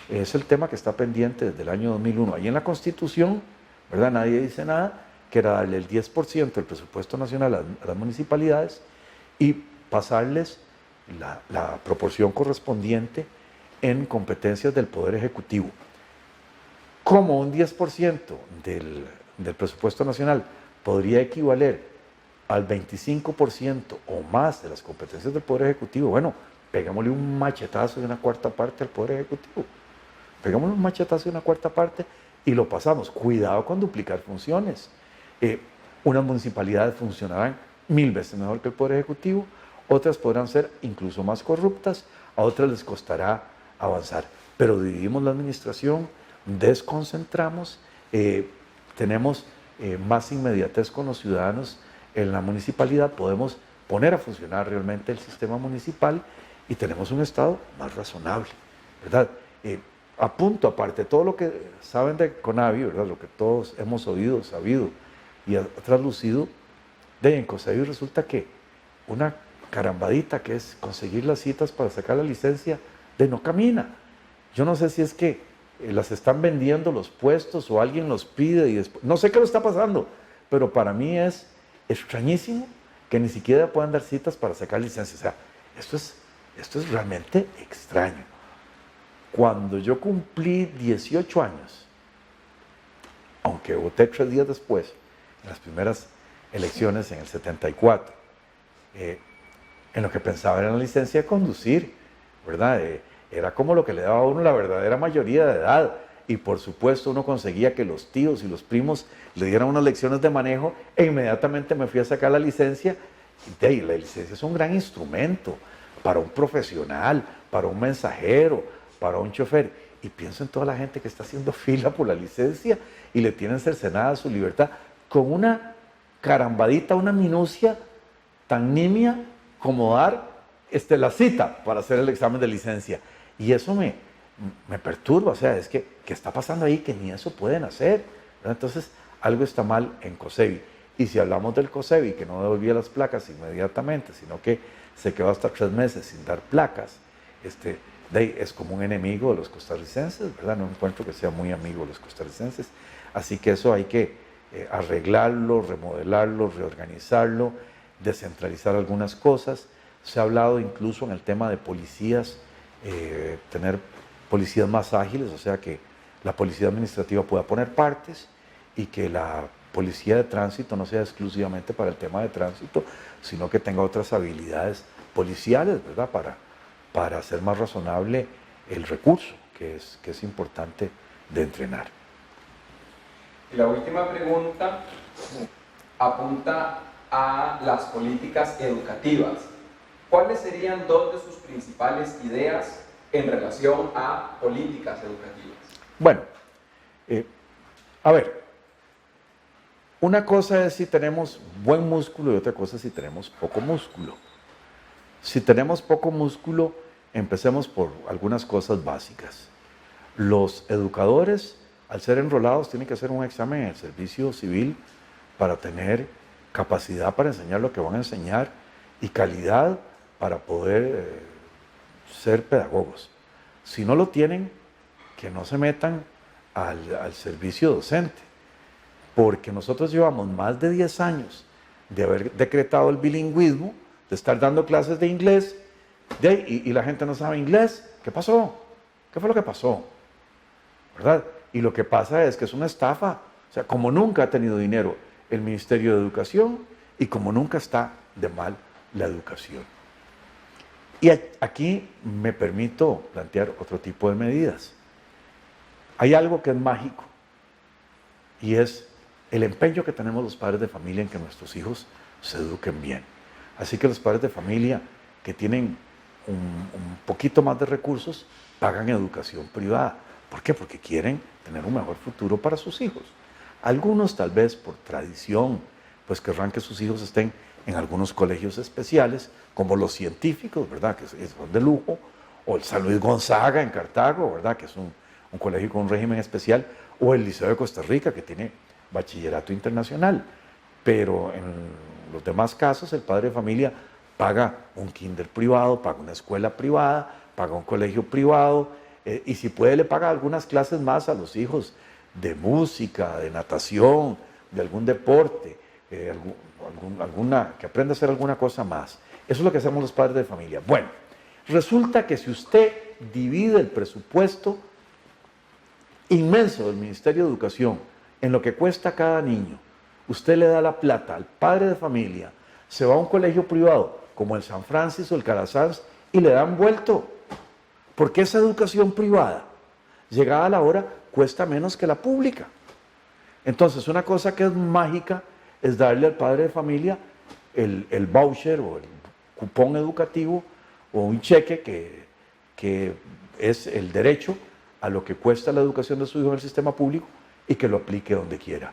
es el tema que está pendiente desde el año 2001. Ahí en la Constitución, ¿verdad? Nadie dice nada, que era darle el 10% del presupuesto nacional a las municipalidades y pasarles la proporción correspondiente en competencias del Poder Ejecutivo. Como un 10% del presupuesto nacional podría equivaler al 25% o más de las competencias del Poder Ejecutivo, bueno, pegámosle un machetazo de una cuarta parte al Poder Ejecutivo. Pegámosle un machetazo de una cuarta parte y lo pasamos. Cuidado con duplicar funciones. Unas municipalidades funcionarán 1000 veces mejor que el Poder Ejecutivo, otras podrán ser incluso más corruptas, a otras les costará avanzar. Pero dividimos la administración, desconcentramos, tenemos más inmediatez con los ciudadanos en la municipalidad, podemos poner a funcionar realmente el sistema municipal y tenemos un Estado más razonable, ¿verdad? Apunto aparte, todo lo que saben de CONAVI, ¿verdad? Lo que todos hemos oído, sabido y ha traslucido, en COSEBI resulta que una carambadita que es conseguir las citas para sacar la licencia, no camina. Yo no sé si es que las están vendiendo los puestos o alguien los pide y después, no sé qué lo está pasando, pero para mí es extrañísimo que ni siquiera puedan dar citas para sacar licencia. O sea, esto es realmente extraño. Cuando yo cumplí 18 años, aunque voté 3 días después, en las primeras elecciones en el 74, en lo que pensaba era en la licencia de conducir, ¿verdad? Era como lo que le daba a uno la verdadera mayoría de edad. Y por supuesto uno conseguía que los tíos y los primos le dieran unas lecciones de manejo e inmediatamente me fui a sacar la licencia. Y la licencia es un gran instrumento para un profesional, para un mensajero, para un chofer. Y pienso en toda la gente que está haciendo fila por la licencia y le tienen cercenada su libertad con una carambadita, una minucia tan nimia como dar la cita para hacer el examen de licencia. Y eso me perturba, o sea, es que ¿qué está pasando ahí? Que ni eso pueden hacer, ¿verdad? Entonces, algo está mal en COSEBI. Y si hablamos del COSEBI, que no devolvía las placas inmediatamente, sino que se quedó hasta 3 meses sin dar placas, es como un enemigo de los costarricenses, ¿verdad? No encuentro que sea muy amigo de los costarricenses. Así que eso hay que arreglarlo, remodelarlo, reorganizarlo, descentralizar algunas cosas. Se ha hablado incluso en el tema de policías, tener policías más ágiles, o sea que la policía administrativa pueda poner partes y que la policía de tránsito no sea exclusivamente para el tema de tránsito, sino que tenga otras habilidades policiales, ¿verdad? Para hacer más razonable el recurso, que es importante de entrenar. Y la última pregunta apunta a las políticas educativas. ¿Cuáles serían dos de sus principales ideas en relación a políticas educativas? Bueno, a ver, una cosa es si tenemos buen músculo y otra cosa es si tenemos poco músculo. Si tenemos poco músculo, empecemos por algunas cosas básicas. Los educadores, al ser enrolados, tienen que hacer un examen en el servicio civil para tener capacidad para enseñar lo que van a enseñar y calidad para poder ser pedagogos. Si no lo tienen, que no se metan al servicio docente, porque nosotros llevamos más de 10 años de haber decretado el bilingüismo, de estar dando clases de inglés, y la gente no sabe inglés. ¿Qué pasó? ¿Qué fue lo que pasó? ¿Verdad? Y lo que pasa es que es una estafa. O sea, como nunca ha tenido dinero el Ministerio de Educación y como nunca está de mal la educación. Y aquí me permito plantear otro tipo de medidas. Hay algo que es mágico y es el empeño que tenemos los padres de familia en que nuestros hijos se eduquen bien. Así que los padres de familia que tienen un poquito más de recursos pagan educación privada. ¿Por qué? Porque quieren tener un mejor futuro para sus hijos. Algunos tal vez por tradición, pues querrán que sus hijos estén en algunos colegios especiales, como los científicos, ¿verdad? Que son de lujo, o el San Luis Gonzaga en Cartago, ¿verdad? Que es un colegio con un régimen especial, o el Liceo de Costa Rica, que tiene bachillerato internacional. Pero en los demás casos, el padre de familia paga un kinder privado, paga una escuela privada, paga un colegio privado, y si puede le paga algunas clases más a los hijos de música, de natación, de algún deporte, que aprenda a hacer alguna cosa más. Eso es lo que hacemos los padres de familia. Bueno, resulta que si usted divide el presupuesto inmenso del Ministerio de Educación en lo que cuesta cada niño, usted le da la plata al padre de familia, se va a un colegio privado como el San Francisco o el Calasanz y le dan vuelto. Porque esa educación privada, llegada a la hora, cuesta menos que la pública. Entonces, una cosa que es mágica es darle al padre de familia el voucher o el cupón educativo o un cheque que es el derecho a lo que cuesta la educación de su hijo en el sistema público y que lo aplique donde quiera.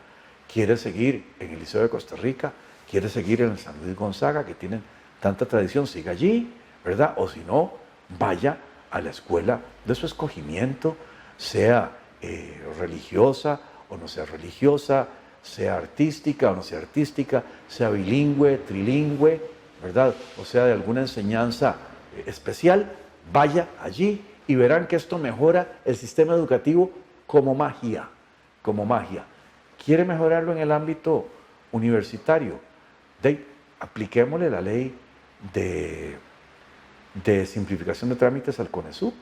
Quiere seguir en el Liceo de Costa Rica, quiere seguir en el San Luis Gonzaga, que tienen tanta tradición, siga allí, ¿verdad? O si no, vaya a la escuela de su escogimiento, sea religiosa o no sea religiosa, sea artística o no sea artística, sea bilingüe, trilingüe, ¿verdad? O sea de alguna enseñanza especial, vaya allí y verán que esto mejora el sistema educativo como magia, como magia. ¿Quiere mejorarlo en el ámbito universitario? Apliquémosle la ley de simplificación de trámites al CONESUP.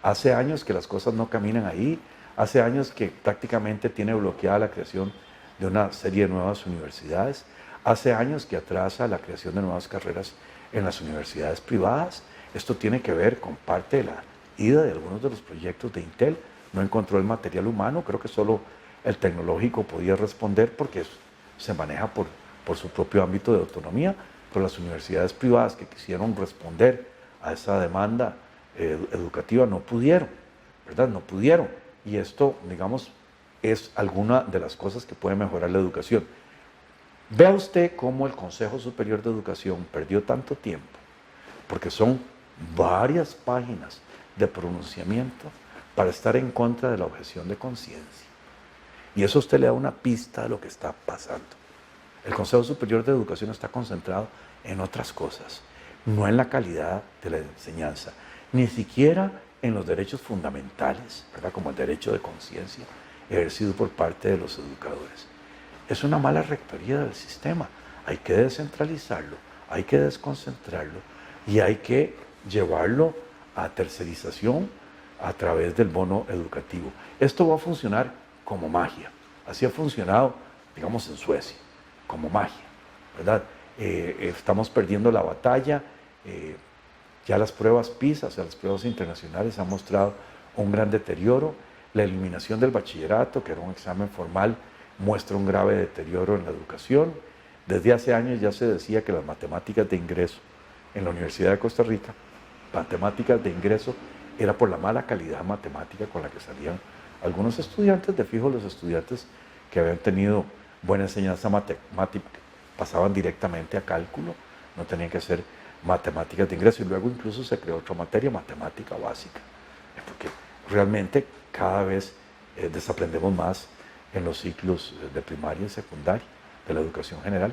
Hace años que las cosas no caminan ahí, hace años que prácticamente tiene bloqueada la creación de una serie de nuevas universidades, hace años que atrasa la creación de nuevas carreras en las universidades privadas. Esto tiene que ver con parte de la ida de algunos de los proyectos de Intel. No encontró el material humano, creo que solo el tecnológico podía responder porque se maneja por su propio ámbito de autonomía, pero las universidades privadas que quisieron responder a esa demanda educativa no pudieron, ¿verdad? No pudieron. Y esto, digamos, es alguna de las cosas que puede mejorar la educación. Vea usted cómo el Consejo Superior de Educación perdió tanto tiempo, porque son varias páginas de pronunciamiento para estar en contra de la objeción de conciencia. Y eso usted le da una pista de lo que está pasando. El Consejo Superior de Educación está concentrado en otras cosas, no en la calidad de la enseñanza, ni siquiera en los derechos fundamentales, ¿verdad? Como el derecho de conciencia ejercido por parte de los educadores. es una mala rectoría del sistema. Hay que descentralizarlo, hay que desconcentrarlo y hay que llevarlo a tercerización a través del bono educativo. Esto va a funcionar como magia. Así ha funcionado, digamos, en Suecia, como magia, ¿verdad? Estamos perdiendo la batalla. Ya las pruebas PISA, o sea, las pruebas internacionales han mostrado un gran deterioro. La eliminación del bachillerato, que era un examen formal, muestra un grave deterioro en la educación. Desde hace años ya se decía que las matemáticas de ingreso en la Universidad de Costa Rica, matemáticas de ingreso, era por la mala calidad matemática con la que salían algunos estudiantes. De fijo, los estudiantes que habían tenido buena enseñanza matemática pasaban directamente a cálculo, no tenían que hacer matemáticas de ingreso, y luego incluso se creó otra materia, matemática básica, porque realmente cada vez desaprendemos más en los ciclos de primaria y secundaria de la educación general,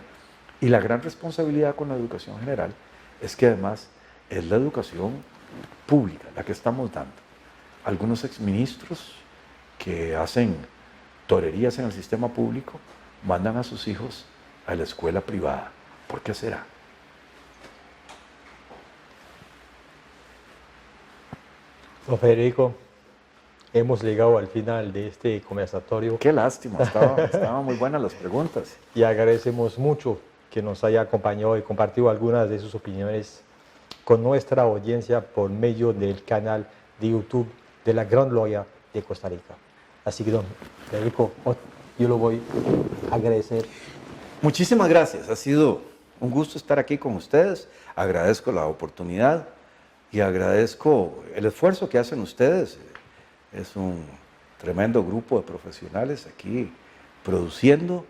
y la gran responsabilidad con la educación general es que además es la educación pública la que estamos dando. Algunos exministros que hacen torerías en el sistema público mandan a sus hijos a la escuela privada. ¿Por qué será? Don Federico, hemos llegado al final de este conversatorio. Qué lástima, estaban muy buenas las preguntas. Y agradecemos mucho que nos haya acompañado y compartido algunas de sus opiniones con nuestra audiencia por medio del canal de YouTube de la Gran Loya de Costa Rica. Así que, don Federico, yo lo voy a agradecer. Muchísimas gracias, ha sido un gusto estar aquí con ustedes, agradezco la oportunidad y agradezco el esfuerzo que hacen ustedes. Es un tremendo grupo de profesionales aquí produciendo,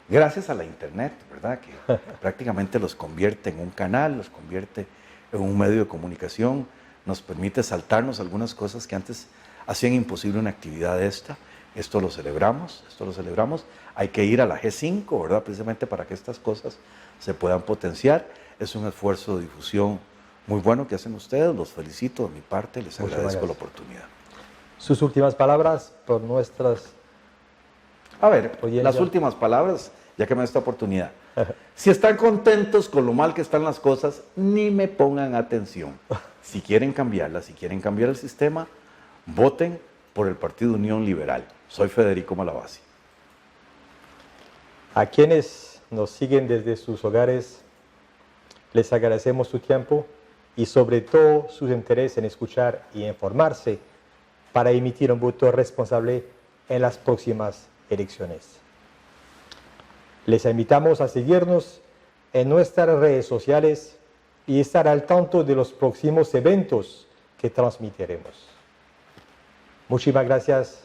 gracias a la internet, ¿verdad? Que prácticamente los convierte en un canal, los convierte en un medio de comunicación, nos permite saltarnos algunas cosas que antes hacían imposible una actividad de esta. Esto lo celebramos, Hay que ir a la G5, ¿verdad? Precisamente para que estas cosas se puedan potenciar. Es un esfuerzo de difusión muy bueno que hacen ustedes, los felicito de mi parte, les agradezco la oportunidad. Sus últimas palabras por nuestras... A ver, audiencia. Las últimas palabras, ya que me da esta oportunidad. Si están contentos con lo mal que están las cosas, ni me pongan atención. Si quieren cambiarlas, si quieren cambiar el sistema, voten por el Partido Unión Liberal. Soy Federico Malavasi. A quienes nos siguen desde sus hogares, les agradecemos su tiempo y sobre todo su interés en escuchar y informarse para emitir un voto responsable en las próximas elecciones. Les invitamos a seguirnos en nuestras redes sociales y estar al tanto de los próximos eventos que transmitiremos. Muchísimas gracias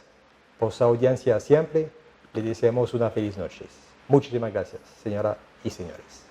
por su audiencia siempre. Les deseamos una feliz noche. Muchísimas gracias, señoras y señores.